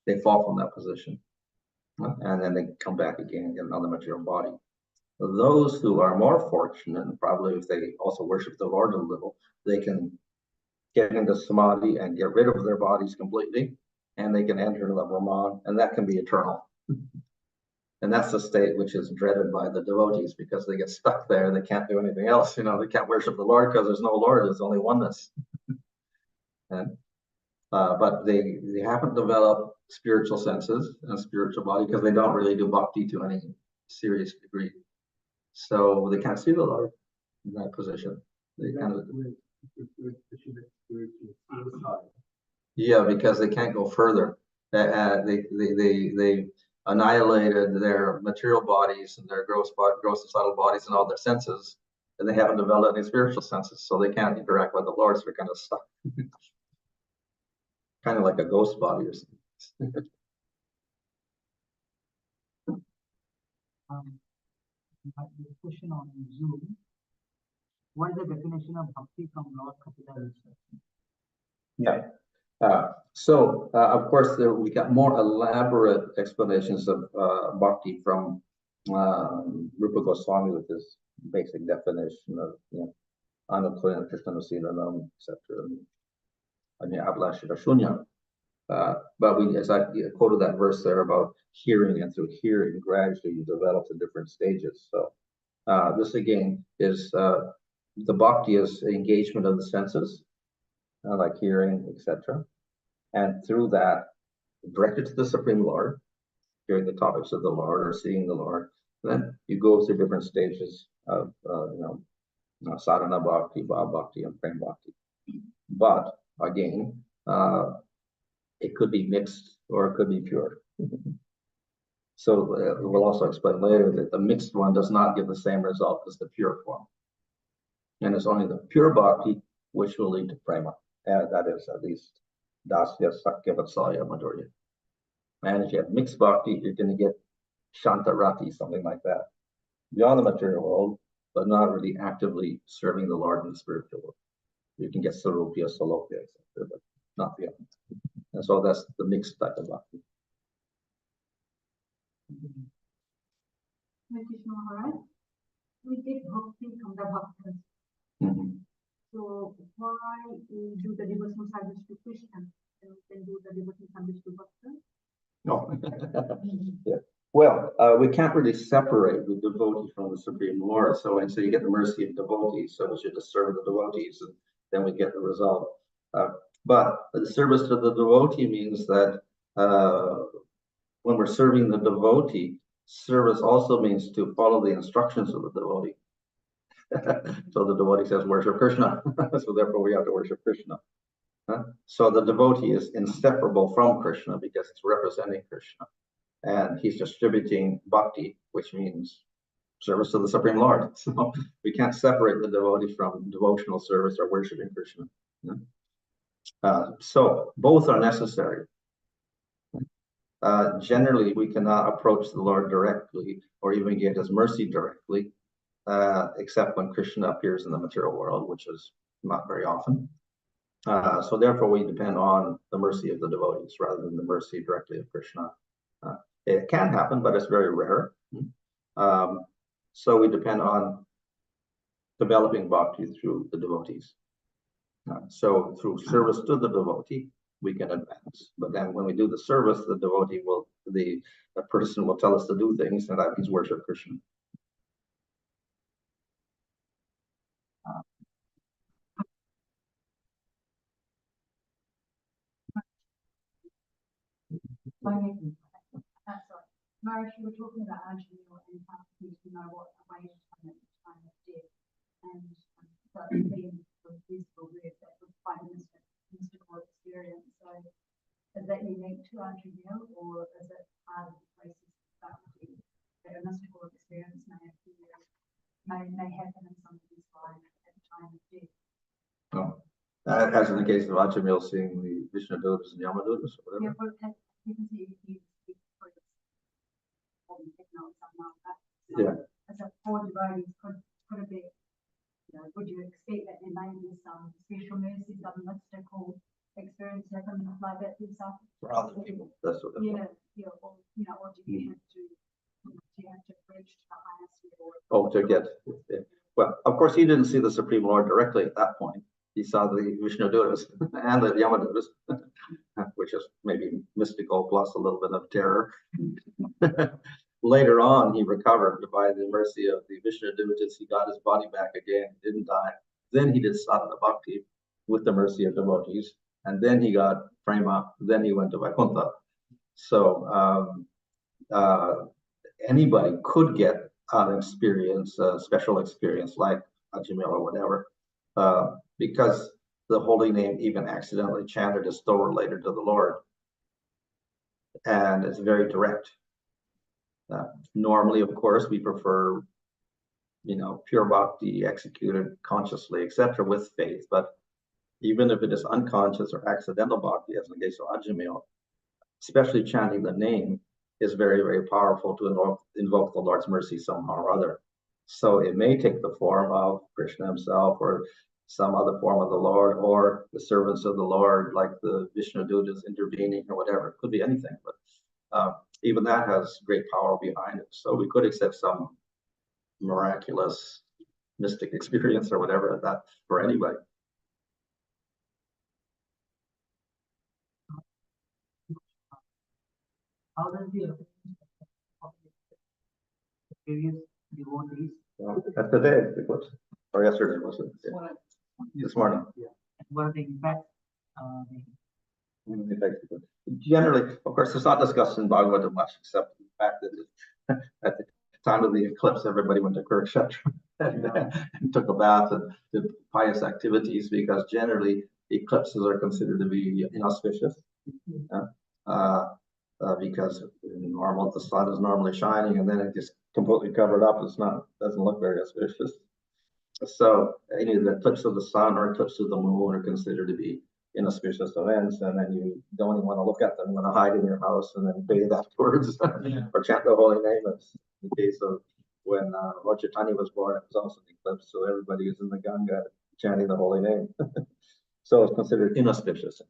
They fall from that position. And then they come back again and get another material body. Those who are more fortunate, and probably if they also worship the Lord a little, they can get into samadhi and get rid of their bodies completely and they can enter the Brahman, and that can be eternal. And that's the state which is dreaded by the devotees because they get stuck there. They can't do anything else. They can't worship the Lord because there's no Lord. There's only oneness. And but they haven't developed spiritual senses and spiritual body because they don't really do bhakti to any serious degree. So they can't see the Lord in that position. They kind of yeah, because they can't go further. They annihilated their material bodies and their gross and subtle bodies and all their senses, and they haven't developed any spiritual senses, so they can't interact with the Lord. So they're kind of stuck, kind of like a ghost body or something. Question on Zoom. What is the definition of bhakti from Lord Kapila? Yeah. Of course, we got more elaborate explanations of bhakti from Rupa Goswami with his basic definition of Anuklina Krishnanasilanam, etc. Abhlashita Shunya. But as I quoted that verse there about hearing, and through hearing, gradually you develop the different stages. So this again is the bhakti is engagement of the senses, like hearing, etc. And through that, directed to the Supreme Lord, hearing the topics of the Lord or seeing the Lord. Then you go through different stages of sadhana bhakti, bhava bhakti, and prem bhakti. But again, it could be mixed or it could be pure. So we'll also explain later that the mixed one does not give the same result as the pure form. And it's only the pure bhakti which will lead to prema. That is at least dasya, sakya, vatsalya, madhurya. And if you have mixed bhakti, you're going to get shanta rati, something like that. Beyond the material world, but not really actively serving the Lord in the spiritual world. You can get sarupya, salopya, etc., but not beyond. And so that's the mixed type of bhakti. Maharaj, we get bhakti from the bhaktas. So why do the devotional service to Krishna and then do the devotional service to bhaktas? No. Yeah. Well, we can't really separate the devotee from the Supreme Lord. So you get the mercy of devotees. So we should just serve the devotees, and then we get the result. But the service to the devotee means that when we're serving the devotee, service also means to follow the instructions of the devotee. So the devotee says, worship Krishna. So therefore we have to worship Krishna. So the devotee is inseparable from Krishna because it's representing Krishna. And he's distributing bhakti, which means service to the Supreme Lord. So we can't separate the devotee from devotional service or worshiping Krishna. So both are necessary. Generally, we cannot approach the Lord directly or even get his mercy directly, except when Krishna appears in the material world, which is not very often. So therefore, we depend on the mercy of the devotees rather than the mercy directly of Krishna. It can happen, but it's very rare. So we depend on developing bhakti through the devotees. So through service to the devotee, we can advance. But then when we do the service, the devotee will, the person will tell us to do things, and that means worship Krishna. Sorry. Maharaj, you were talking about Ajamil and how you know what away time at the time of death. And so being with useful words, that was quite a mystical experience. So is that unique to Ajamil, or is it part of the process of bhakti that a mystical experience may happen in somebody's life at the time of death? Oh. As in the case of Ajamil seeing the Vishnu Dutas and Yamadutas or whatever. Yeah, but you can see Yeah. As a four devotees, could it be, would you expect that there may be some special mercy, some mystical experience happen like that for yourself? For other people, that's what. Yeah, or do you have to reach to the highest level? Oh, to get, well, of course, he didn't see the Supreme Lord directly at that point. He saw the Vishnu Dutas and the Yamadutas. which is maybe mystical plus a little bit of terror. Later on, he recovered by the mercy of the Vishnu devotees. He got his body back again, didn't die. Then he did sadhana bhakti with the mercy of devotees. And then he got prema, then he went to Vaikuntha. So anybody could get an experience, a special experience like Ajamil or whatever, because the holy name, even accidentally chanted, is still related to the Lord. And it's very direct. Normally, of course, we prefer, pure bhakti executed consciously, etc., with faith. But even if it is unconscious or accidental bhakti, as in the case of Ajamil, especially chanting the name is very, very powerful to invoke the Lord's mercy somehow or other. So it may take the form of Krishna himself or some other form of the Lord or the servants of the Lord, like the Vishnu Dutas intervening or whatever. It could be anything, but even that has great power behind it. So we could accept some miraculous mystic experience or whatever that for anybody. How does the various devotees, That's the day, or yesterday, was it? Yeah. This morning. what are the impacts? Generally, of course, it's not discussed in Bhagavatam much, except the fact that at the time of the eclipse, everybody went to Kurukshetra and took a bath and did pious activities, because generally eclipses are considered to be inauspicious. Because the sun is normally shining and then it just completely covered up. Doesn't look very auspicious. So any of the eclipse of the sun or eclipse of the moon are considered to be inauspicious events, and then you don't even want to look at them. You want to hide in your house and then bathe afterwards or chant the holy name. As in the case of when Lord Chaitanya was born, it was also an eclipse, so everybody is in the Ganga chanting the holy name. So it's considered inauspicious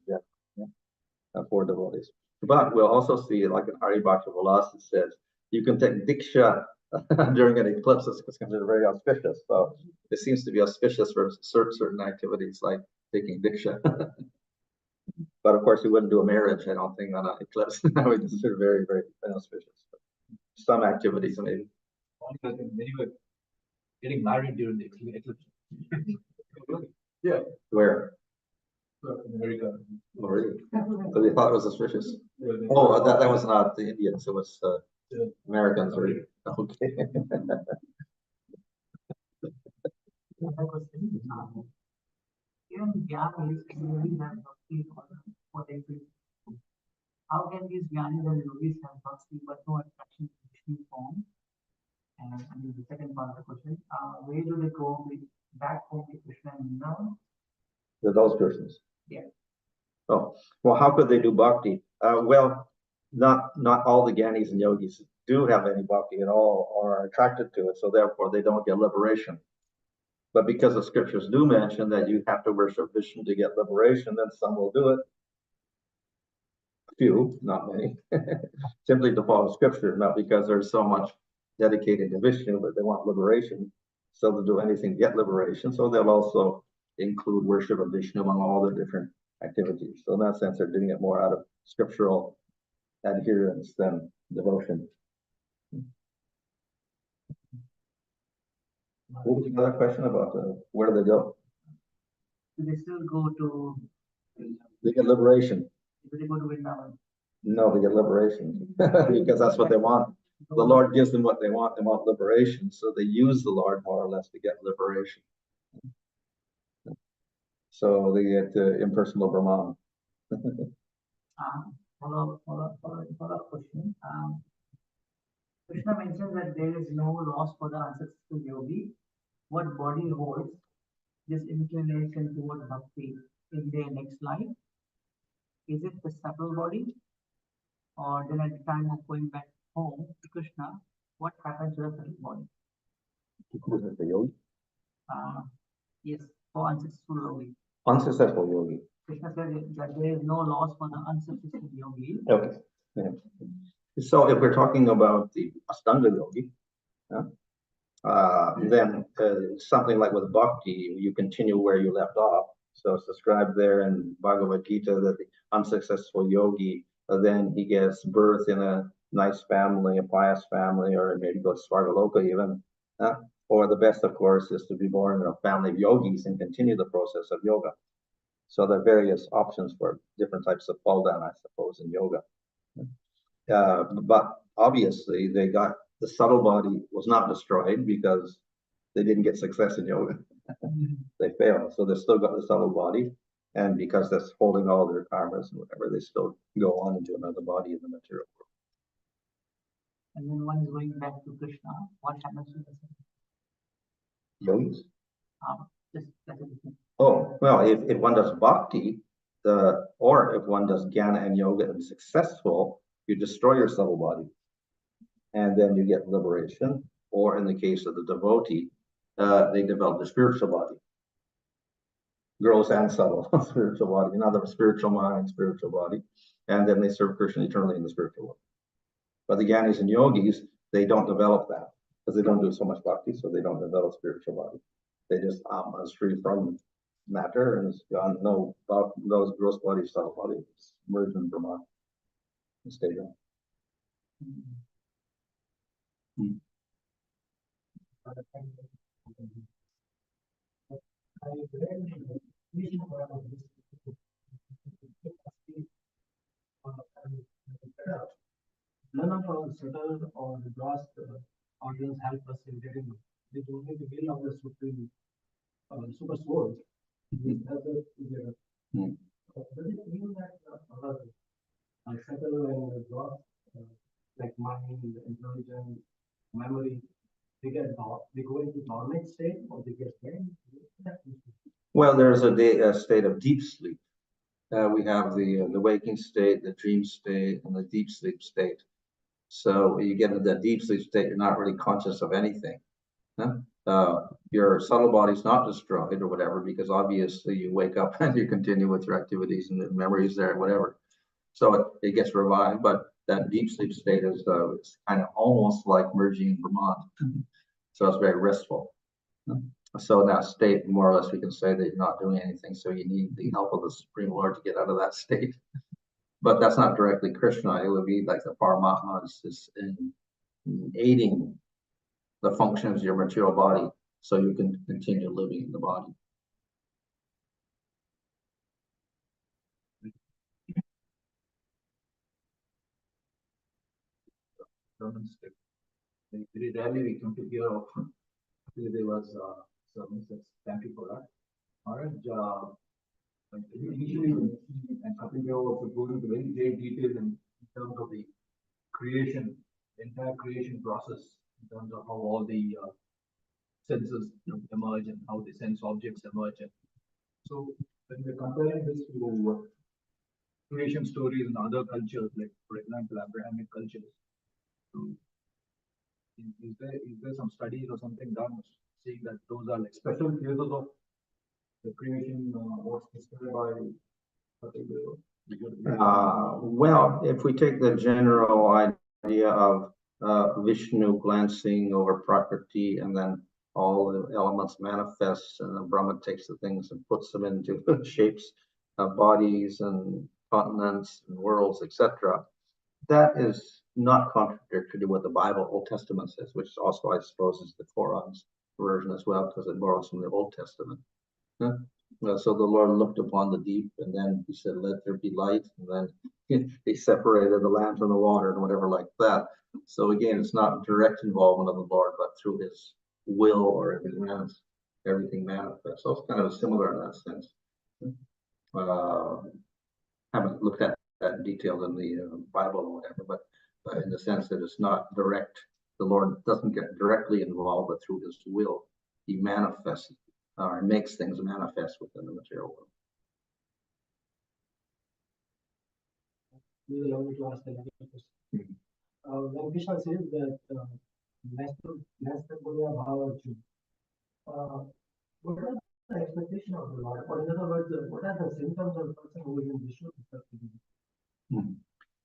for devotees. But we'll also see, like in Hari Bhakti Vilas, it says you can take diksha during an eclipse. It's considered very auspicious. So it seems to be auspicious for certain activities like taking diksha. But of course, we wouldn't do a marriage, I don't think, on an eclipse. That would be considered very, very inauspicious. But some activities, maybe. Many were getting married during the eclipse. Yeah. Where? In America. Oh, really? So they thought it was auspicious. Oh, that was not the Indians. It was Americans. Really? Okay. Another question. Even Gyanis really have bhakti for their faith. How can these Gyanis and yogis have bhakti but no attraction to Vishnu form? And the second part of the question, where do they go back home to Krishna and Vrindavan? With those persons. Yeah. Oh, well, how could they do bhakti? Well, not all the Gyanis and yogis do have any bhakti at all or are attracted to it, so therefore they don't get liberation. But because the scriptures do mention that you have to worship Vishnu to get liberation, then some will do it. A few, not many. Simply to follow scripture, not because there's so much dedicated to Vishnu, but they want liberation. So they'll do anything to get liberation. So they'll also include worship of Vishnu among all the different activities. So in that sense, they're doing it more out of scriptural adherence than devotion. What was another question about where do they go? Do they still go to? They get liberation. Do they go to Vrindavan? No, they get liberation because that's what they want. The Lord gives them what they want. They want liberation, so they use the Lord more or less to get liberation. So they get impersonal Brahman. Follow-up question. Krishna mentions that there is no loss for the unsuccessful yogi. What body holds this inclination toward bhakti in their next life? Is it the subtle body? Or then at the time of going back home to Krishna, what happens to the subtle body? Who is the yogi? Yes, for unsuccessful yogi. Unsuccessful yogi. Krishna said that there is no loss for the unsuccessful yogi. Okay. Yeah. So if we're talking about the Astanga yogi, then something like with bhakti, you continue where you left off. So it's described there in Bhagavad Gita that the unsuccessful yogi, then he gets birth in a nice family, a pious family, or maybe goes to Svargaloka even. Or the best, of course, is to be born in a family of yogis and continue the process of yoga. So there are various options for different types of fall down, I suppose, in yoga. But obviously, the subtle body was not destroyed because they didn't get success in yoga. They failed. So they still got the subtle body. And because that's holding all their karmas and whatever, they still go on into another body in the material world. And then one is going back to Krishna. What happens to the Yogis? just that's a different. Oh, well, if one does bhakti, or if one does jnana and yoga and is successful, you destroy your subtle body. And then you get liberation. Or in the case of the devotee, they develop the spiritual body. Gross and subtle spiritual body, another spiritual mind, spiritual body, and then they serve Krishna eternally in the spiritual world. But the Gyanis and Yogis, they don't develop that because they don't do so much bhakti, so they don't develop spiritual body. They just is free from matter and is gone, no about those gross body, subtle body, it's merged in Brahma and stay there. None of our subtle or gross organs help us in getting it. It is only the will of the supreme super soul which helps us to get it. Does it mean that our subtle and gross like mind, intelligence, memory, they go into dormant state or they get dead? Well, there's a state of deep sleep. We have the waking state, the dream state, and the deep sleep state. So you get into that deep sleep state, you're not really conscious of anything. Your subtle body's not destroyed or whatever, because obviously you wake up and you continue with your activities and the memories there, whatever. So it gets revived, but that deep sleep state is it's kind of almost like merging in Brahman. So it's very restful. So in that state, more or less, we can say that you're not doing anything. So you need the help of the Supreme Lord to get out of that state. But that's not directly Krishna. It would be like the Paramatma is in aiding the functions of your material body so you can continue living in the body. Very rarely we come to hear of. Actually, there was some such. Thank you for that. Maharaj, initially, and Kapil also go into very great detail in terms of the creation, entire creation process, in terms of how all the senses emerge and how the sense objects emerge. And so when we're comparing this to creation stories in other cultures, like for example, Abrahamic cultures, so is there some studies or something done saying that those are like special cases of the creation was described by particular? Well, if we take the general idea of Vishnu glancing over Prakriti and then all the elements manifest and then Brahma takes the things and puts them into shapes of bodies and continents and worlds, etc. That is not contradictory to what the Bible, Old Testament says, which also, I suppose, is the Quran's version as well, because it borrows from the Old Testament. So the Lord looked upon the deep, and then he said, let there be light, and then he separated the land from the water and whatever like that. So again, it's not direct involvement of the Lord, but through his will or everything manifests. So it's kind of similar in that sense. Haven't looked at that in detail in the Bible or whatever, but in the sense that it's not direct. The Lord doesn't get directly involved, but through his will, he manifests or makes things manifest within the material world. We allow me to ask another question. When Krishna says that Master Buddha Bhavarju, what are the expectation of the Lord? Or in other words, what are the symptoms of a person who is in Vishnu?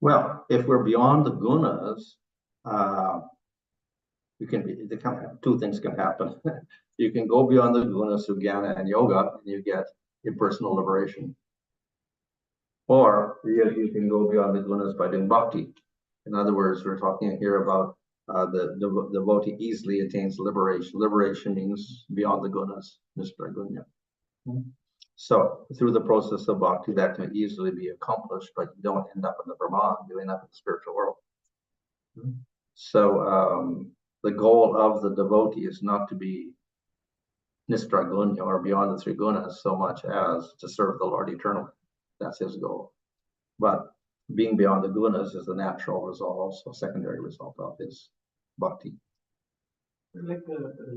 Well, if we're beyond the gunas, two things can happen. You can go beyond the gunas through jnana and yoga, and you get impersonal liberation. Or you can go beyond the gunas by doing bhakti. In other words, we're talking here about the devotee easily attains liberation. Liberation means beyond the gunas, nispragunya. So through the process of bhakti, that can easily be accomplished, but you don't end up in the Brahman, you end up in the spiritual world. So the goal of the devotee is not to be nispragunya or beyond the three gunas so much as to serve the Lord eternally. That's his goal. But being beyond the gunas is the natural result, also secondary result of his bhakti. Like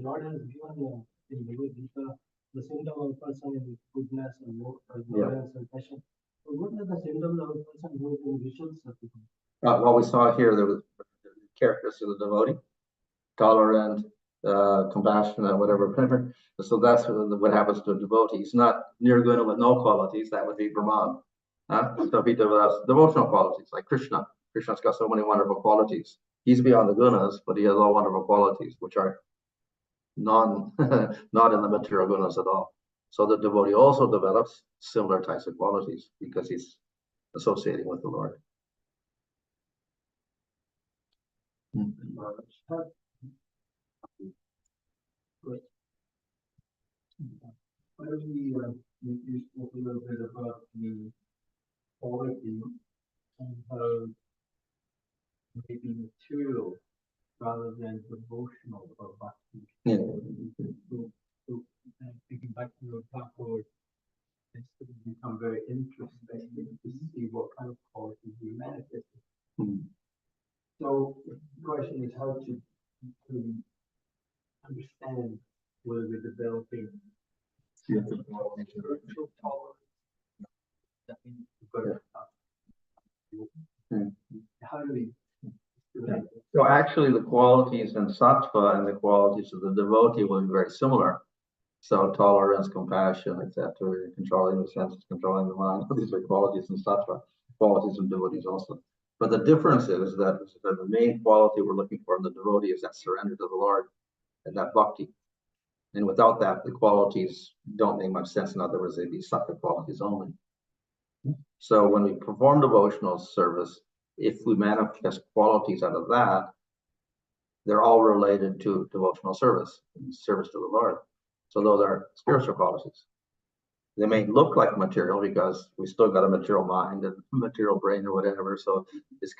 Lord has given in Bhagavad Gita the symptom of a person in goodness and ignorance and passion. So what are the symptoms of a person who is in visual suffering? What we saw here, there was the characteristics of the devotee: tolerant, compassionate, whatever. So that's what happens to a devotee. He's not nirguna with no qualities. That would be Brahman. So he develops devotional qualities like Krishna. Krishna's got so many wonderful qualities. He's beyond the gunas, but he has all wonderful qualities, which are not in the material gunas at all. So the devotee also develops similar types of qualities because he's associating with the Lord. Finally, you spoke a little bit about the quality and how maybe material rather than devotional or bhakti. So thinking back to your talk forward, it's become very interesting to see what kind of qualities you manifest. So the question is how to understand whether we're developing spiritual tolerance. That means we've got to how do we So actually the qualities in sattva and the qualities of the devotee will be very similar. So tolerance, compassion, etc., controlling the senses, controlling the mind. These are qualities in sattva, qualities in devotees also. But the difference is that the main quality we're looking for in the devotee is that surrender to the Lord and that bhakti. And without that, the qualities don't make much sense. In other words, they'd be sattva qualities only. So when we perform devotional service, if we manifest qualities out of that, they're all related to devotional service to the Lord. So those are spiritual qualities. They may look like material because we still got a material mind and material brain or whatever. So it's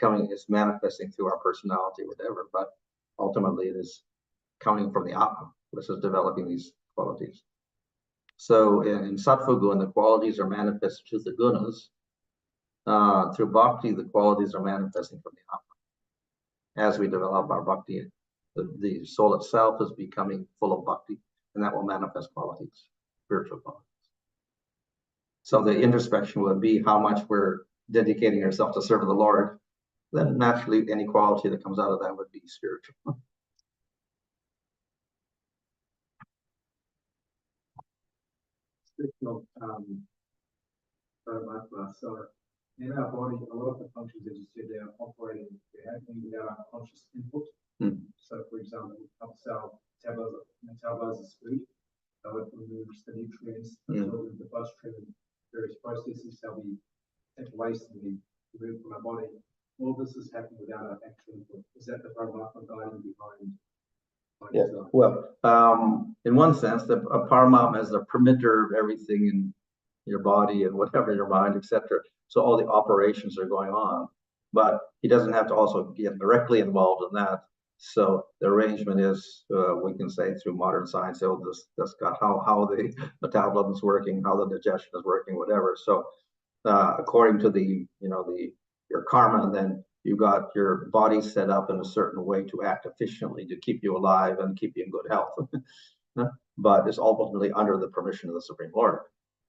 manifesting through our personality or whatever. But ultimately, it is coming from the Atma, which is developing these qualities. So in Sattva Guna, the qualities are manifested to the gunas. Through bhakti, the qualities are manifesting from the Atma. As we develop our bhakti, the soul itself is becoming full of bhakti, and that will manifest qualities, spiritual qualities. So the introspection would be how much we're dedicating ourselves to serve the Lord. Then naturally, any quality that comes out of that would be spiritual. So in our body, a lot of the functions that you said they are operating, they're happening without our conscious input. So for example, our cell metabolizes food, so it removes the nutrients, absorbs the bloodstream, various processes shall be take waste and be removed from our body. All this is happening without our actual input. Is that the Paramatma guiding behind? Yeah. Well, in one sense, a Paramatma is the permitter of everything in your body and whatever your mind, etc. So all the operations are going on, but he doesn't have to also get directly involved in that. So the arrangement is, we can say through modern science, they'll discuss how the metabolism is working, how the digestion is working, whatever. So according to your karma, then you got your body set up in a certain way to act efficiently to keep you alive and keep you in good health. But it's ultimately under the permission of the Supreme Lord,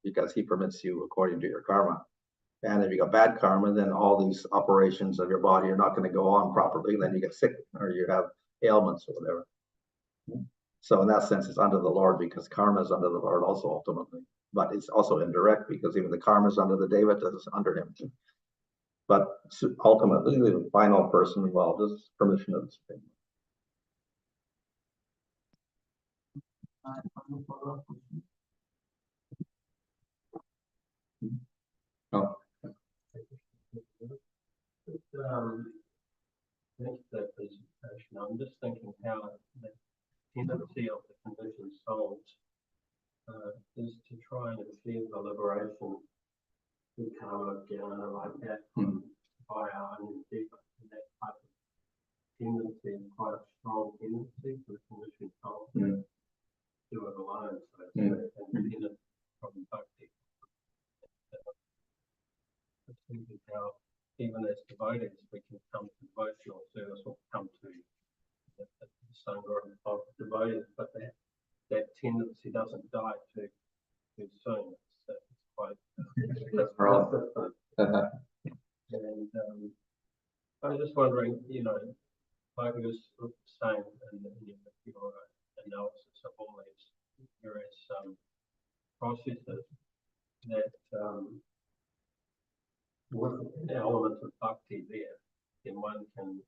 because he permits you according to your karma. And if you got bad karma, then all these operations of your body are not going to go on properly. Then you get sick or you have ailments or whatever. So in that sense, it's under the Lord because karma is under the Lord also ultimately. But it's also indirect because even the karma is under the Devata is under him. But ultimately, the final person involved is permission of the Supreme Lord. Thanks for that presentation. I'm just thinking how the tendency of the conditioned souls is to try and achieve the liberation to karma, jnana, like that, by our own effort. And that type of tendency is quite a strong tendency for the conditioned soul to do it alone, so it's independent from bhakti. Just thinking how even as devotees, we can come to devotional service or come to the sangha of devotees, but that tendency doesn't die too soon. It's quite persistent. And I was just wondering, like I was saying in your analysis of all these various processes, that with an element of bhakti there, then one can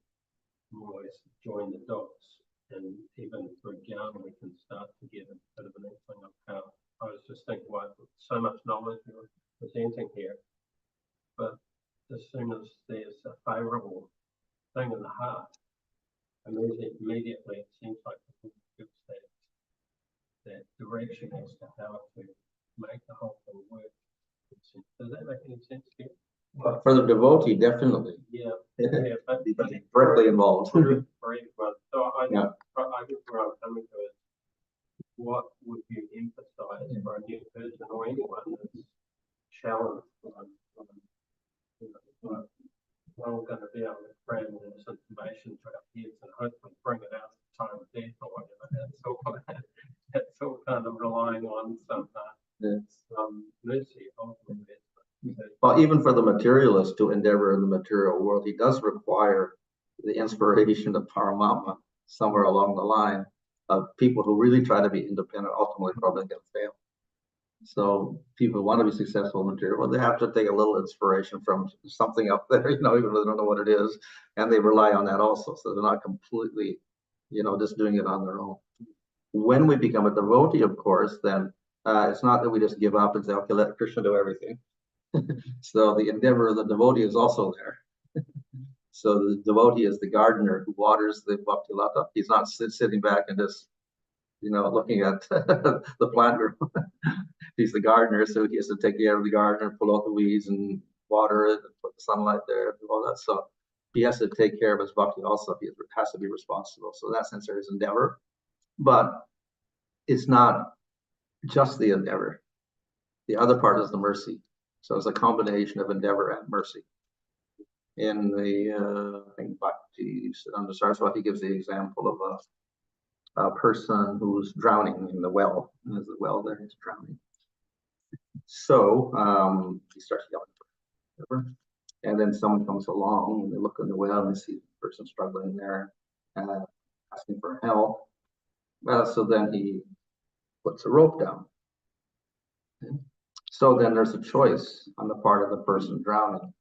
more or less join the dots, and even through jnana we can start to get a bit of an inkling of how. I was just thinking, why so much knowledge you're presenting here, but as soon as there's a favourable thing in the heart, immediately it seems like the book gives that direction as to how to make the whole thing work. Does that make any sense to you? But for the devotee, definitely. Yeah, but directly involved. For everyone. So I guess where I'm coming to is, what would you emphasize for a new person or anyone that's challenged well, we're going to be able to frame this information to our kids and hopefully bring it out at the time of death or whatever. That's all kind of relying on some mercy ultimately. Well, even for the materialist to endeavor in the material world, he does require the inspiration of Paramatma somewhere along the line of people who really try to be independent, ultimately probably going to fail. So people who want to be successful in material, well, they have to take a little inspiration from something up there, even though they don't know what it is, and they rely on that also. So they're not completely, just doing it on their own. When we become a devotee, of course, then it's not that we just give up and say, okay, let Krishna do everything. So the endeavor of the devotee is also there. So the devotee is the gardener who waters the bhakti lata. He's not sitting back and just, looking at the plant grow. He's the gardener, so he has to take care of the garden, pull out the weeds and water it, and put the sunlight there, and all that. So he has to take care of his bhakti also. He has to be responsible. So in that sense, there is endeavor, but it's not just the endeavor. The other part is the mercy. So it's a combination of endeavor and mercy. In the I think Bhakti Siddhanta Saraswati gives the example of a person who's drowning in the well. And there's a well there, he's drowning. So he starts yelling for help. And then someone comes along and they look in the well and they see the person struggling there, asking for help. Well, so then he puts a rope down. Okay. So then there's a choice on the part of the person drowning.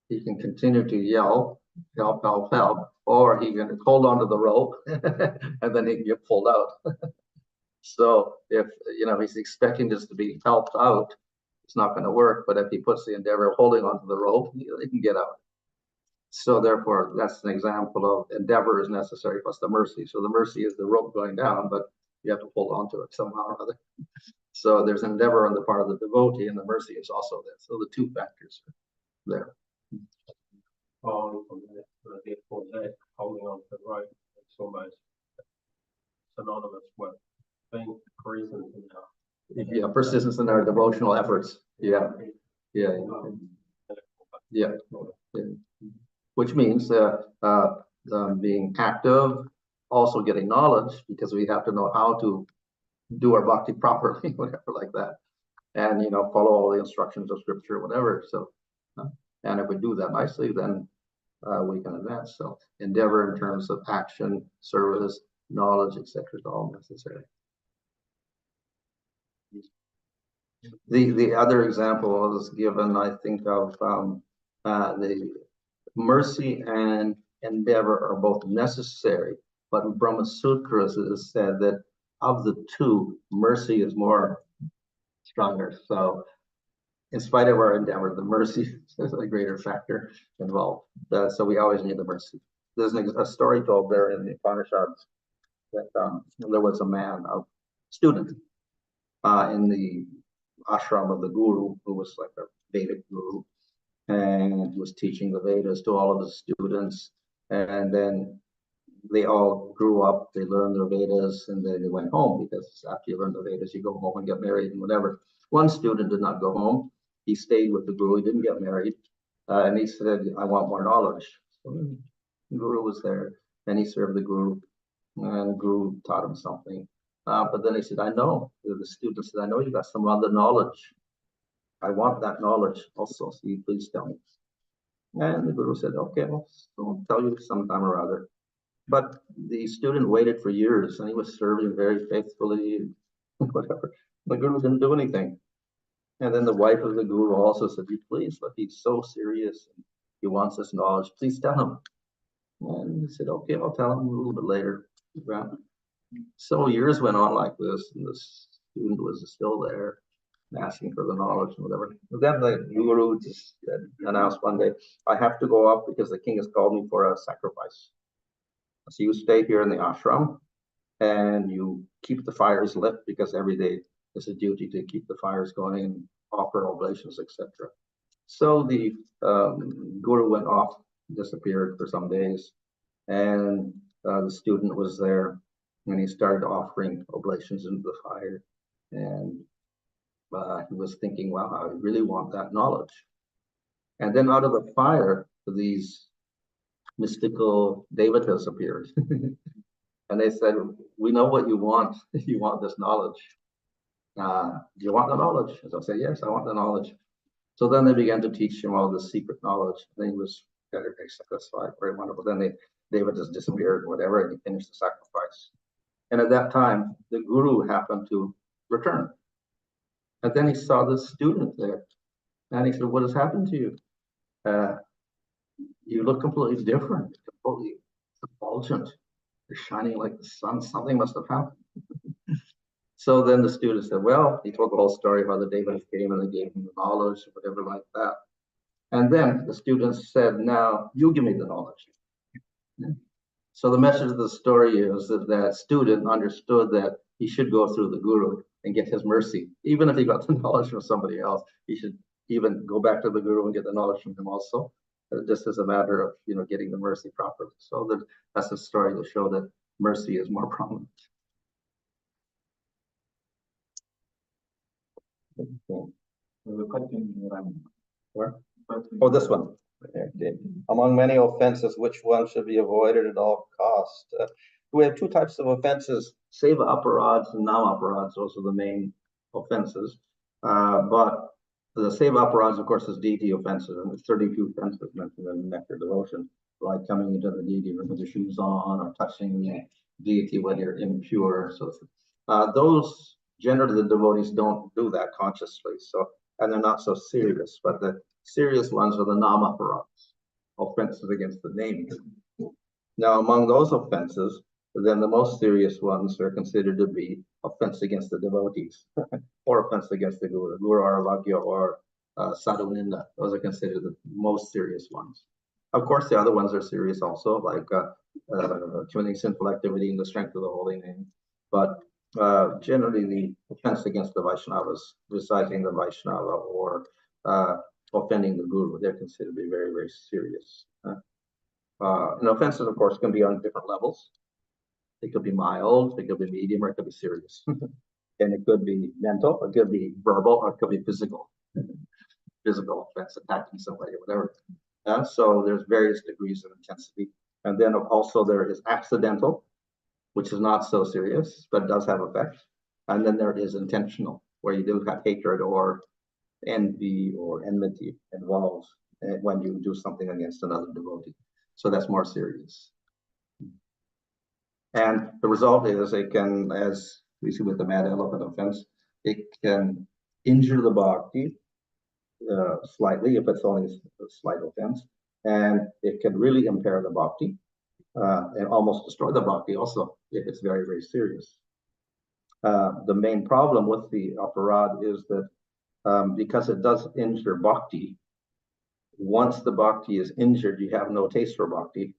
He can continue to yell, help, help, help, or he can hold onto the rope and then he can get pulled out. So if he's expecting this to be helped out, it's not going to work. But if he puts the endeavor of holding onto the rope, he can get out. So therefore, that's an example of endeavor is necessary plus the mercy. So the mercy is the rope going down, but you have to hold on to it somehow or other. So there's endeavor on the part of the devotee, and the mercy is also there. So the two factors are there. Following from that, therefore that holding on to the rope, it's almost synonymous with being present in our. Yeah, persistence in our devotional efforts. Yeah. Which means being active, also getting knowledge, because we have to know how to do our bhakti properly, whatever like that, and follow all the instructions of scripture, whatever. So, and if we do that nicely, then we can advance. So, endeavor in terms of action, service, knowledge, etc., is all necessary. The other example was given, I think, of the mercy and endeavor are both necessary, but in Brahma Sutras it is said that of the two, mercy is more stronger. So in spite of our endeavor, the mercy is a greater factor involved. So we always need the mercy. There's a story told there in the Upanishads that there was a man, a student, in the ashram of the guru, who was like a Vedic guru, and he was teaching the Vedas to all of the students. And then they all grew up, they learned their Vedas, and then they went home, because after you learn the Vedas, you go home and get married and whatever. One student did not go home. He stayed with the guru, he didn't get married. And he said, I want more knowledge. So the guru was there, and he served the guru, and the guru taught him something. But then he said, I know, the student said, I know you got some other knowledge. I want that knowledge also, so you please tell me. And the guru said, okay, I'll tell you sometime or other. But the student waited for years, and he was serving very faithfully, whatever. The guru didn't do anything. And then the wife of the guru also said, please, look, he's so serious. He wants this knowledge. Please tell him. And he said, okay, I'll tell him a little bit later. So years went on like this, and the student was still there, asking for the knowledge and whatever. But then the guru just announced one day, I have to go up because the king has called me for a sacrifice. So you stay here in the ashram, and you keep the fires lit, because every day it's a duty to keep the fires going and offer oblations, etc. So the guru went off, disappeared for some days, and the student was there, and he started offering oblations into the fire. And he was thinking, wow, I really want that knowledge. And then out of the fire, these mystical devatas appeared. And they said, we know what you want. You want this knowledge. Do you want the knowledge? As I said, yes, I want the knowledge. So then they began to teach him all the secret knowledge. And he was very, very satisfied, very wonderful. Then David just disappeared, whatever, and he finished the sacrifice. And at that time, the guru happened to return. And then he saw the student there. And he said, what has happened to you? You look completely different, completely effulgent. You're shining like the sun. Something must have happened. So then the student said, well, he told the whole story how the David came and they gave him the knowledge, whatever like that. And then the student said, now you give me the knowledge. So the message of the story is that that student understood that he should go through the guru and get his mercy. Even if he got the knowledge from somebody else, he should even go back to the guru and get the knowledge from him also. Just as a matter of, getting the mercy properly. So that's a story to show that mercy is more prominent. Where? Oh, this one. Okay. Among many offenses, which one should be avoided at all costs? We have two types of offenses: seva aparadhs and nam aparadhs. Those are the main offenses. But the seva aparadhs, of course, is deity offenses, and there's 32 offenses mentioned in Nectar Devotion, like coming into the deity room with your shoes on, or touching the deity when you're impure. So those generally the devotees don't do that consciously. So, and they're not so serious. But the serious ones are the nam aparadhs, offenses against the name. Now, among those offenses, then the most serious ones are considered to be offense against the devotees, or offense against the guru, aravagya, or sadhuninda. Those are considered the most serious ones. Of course, the other ones are serious also, like committing sinful activity in the strength of the holy name. But generally, the offense against the Vaishnavas, reciting the Vaishnava, or offending the guru, they're considered to be very, very serious. And offenses, of course, can be on different levels. It could be mild, it could be medium, or it could be serious. And it could be mental, it could be verbal, or it could be physical. Physical offense, attacking somebody, or whatever. So there's various degrees of intensity. And then also there is accidental, which is not so serious, but does have effect. And then there is intentional, where you do have hatred or envy or enmity involved when you do something against another devotee. So that's more serious. And the result is it can, as we see with the mad elephant offense, it can injure the bhakti slightly if it's only a slight offense, and it can really impair the bhakti and almost destroy the bhakti also if it's very, very serious. The main problem with the aparadh is that because it does injure bhakti. Once the bhakti is injured, you have no taste for bhakti,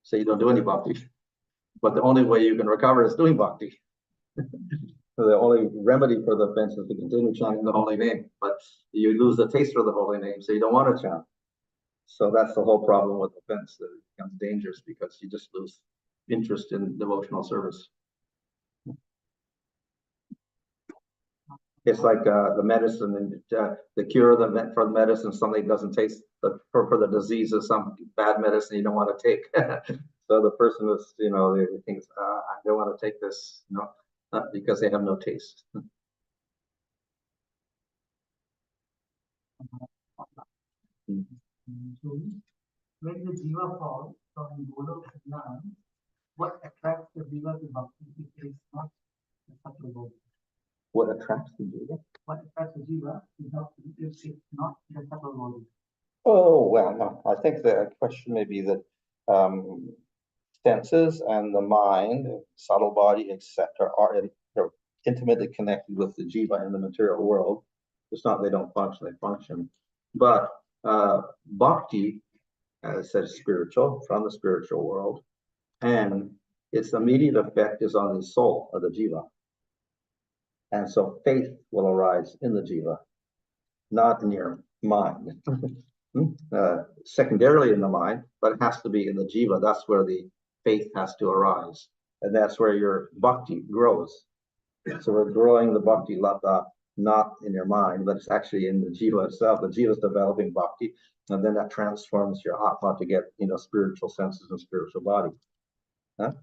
so you don't do any bhakti. But the only way you can recover is doing bhakti. The only remedy for the offense is to continue chanting the holy name, but you lose the taste for the holy name, so you don't want to chant. So that's the whole problem with offense, that it becomes dangerous because you just lose interest in devotional service. It's like the medicine and the cure for the medicine, something doesn't taste, for the disease of some bad medicine you don't want to take. So the person is, they thinks, I don't want to take this, because they have no taste. So when the jiva falls from Golok to Jnana, what attracts the jiva to bhakti if it is not the subtle body? What attracts the jiva? What attracts the jiva to bhakti if it's not the subtle body? Oh, well, no, I think the question may be that senses and the mind, subtle body, etc., are intimately connected with the jiva in the material world. It's not they don't function, they function. But bhakti, as I said, is spiritual, from the spiritual world, and its immediate effect is on the soul of the jiva. And so faith will arise in the jiva, not in your mind. Secondarily in the mind, but it has to be in the jiva. That's where the faith has to arise. And that's where your bhakti grows. So we're growing the bhakti lata not in your mind, but it's actually in the jiva itself. The jiva is developing bhakti, and then that transforms your atma to get, spiritual senses and spiritual body.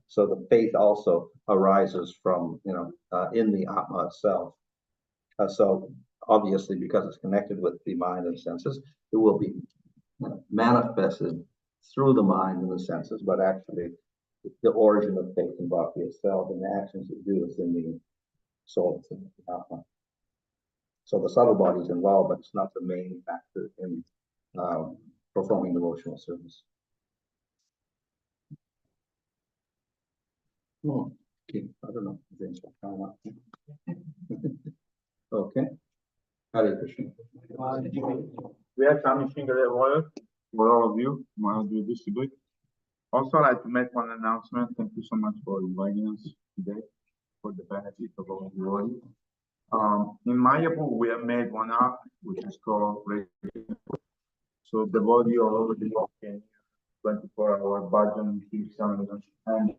So the faith also arises from, in the atma itself. So obviously, because it's connected with the mind and senses, it will be manifested through the mind and the senses, but actually the origin of faith and bhakti itself and the actions you do is in the soul. It's in the atma. So the subtle body is involved, but it's not the main factor in performing devotional service. Okay, I don't know. Okay. Hare Krishna. We are commissioning the oil for all of you. Maharaj will distribute. Also, I'd like to make one announcement. Thank you so much for inviting us today for the benefit of all of you. In Mayapur, we have made one app which is called Radio. So the body all over the world can 24-hour bhajan, kirtan, and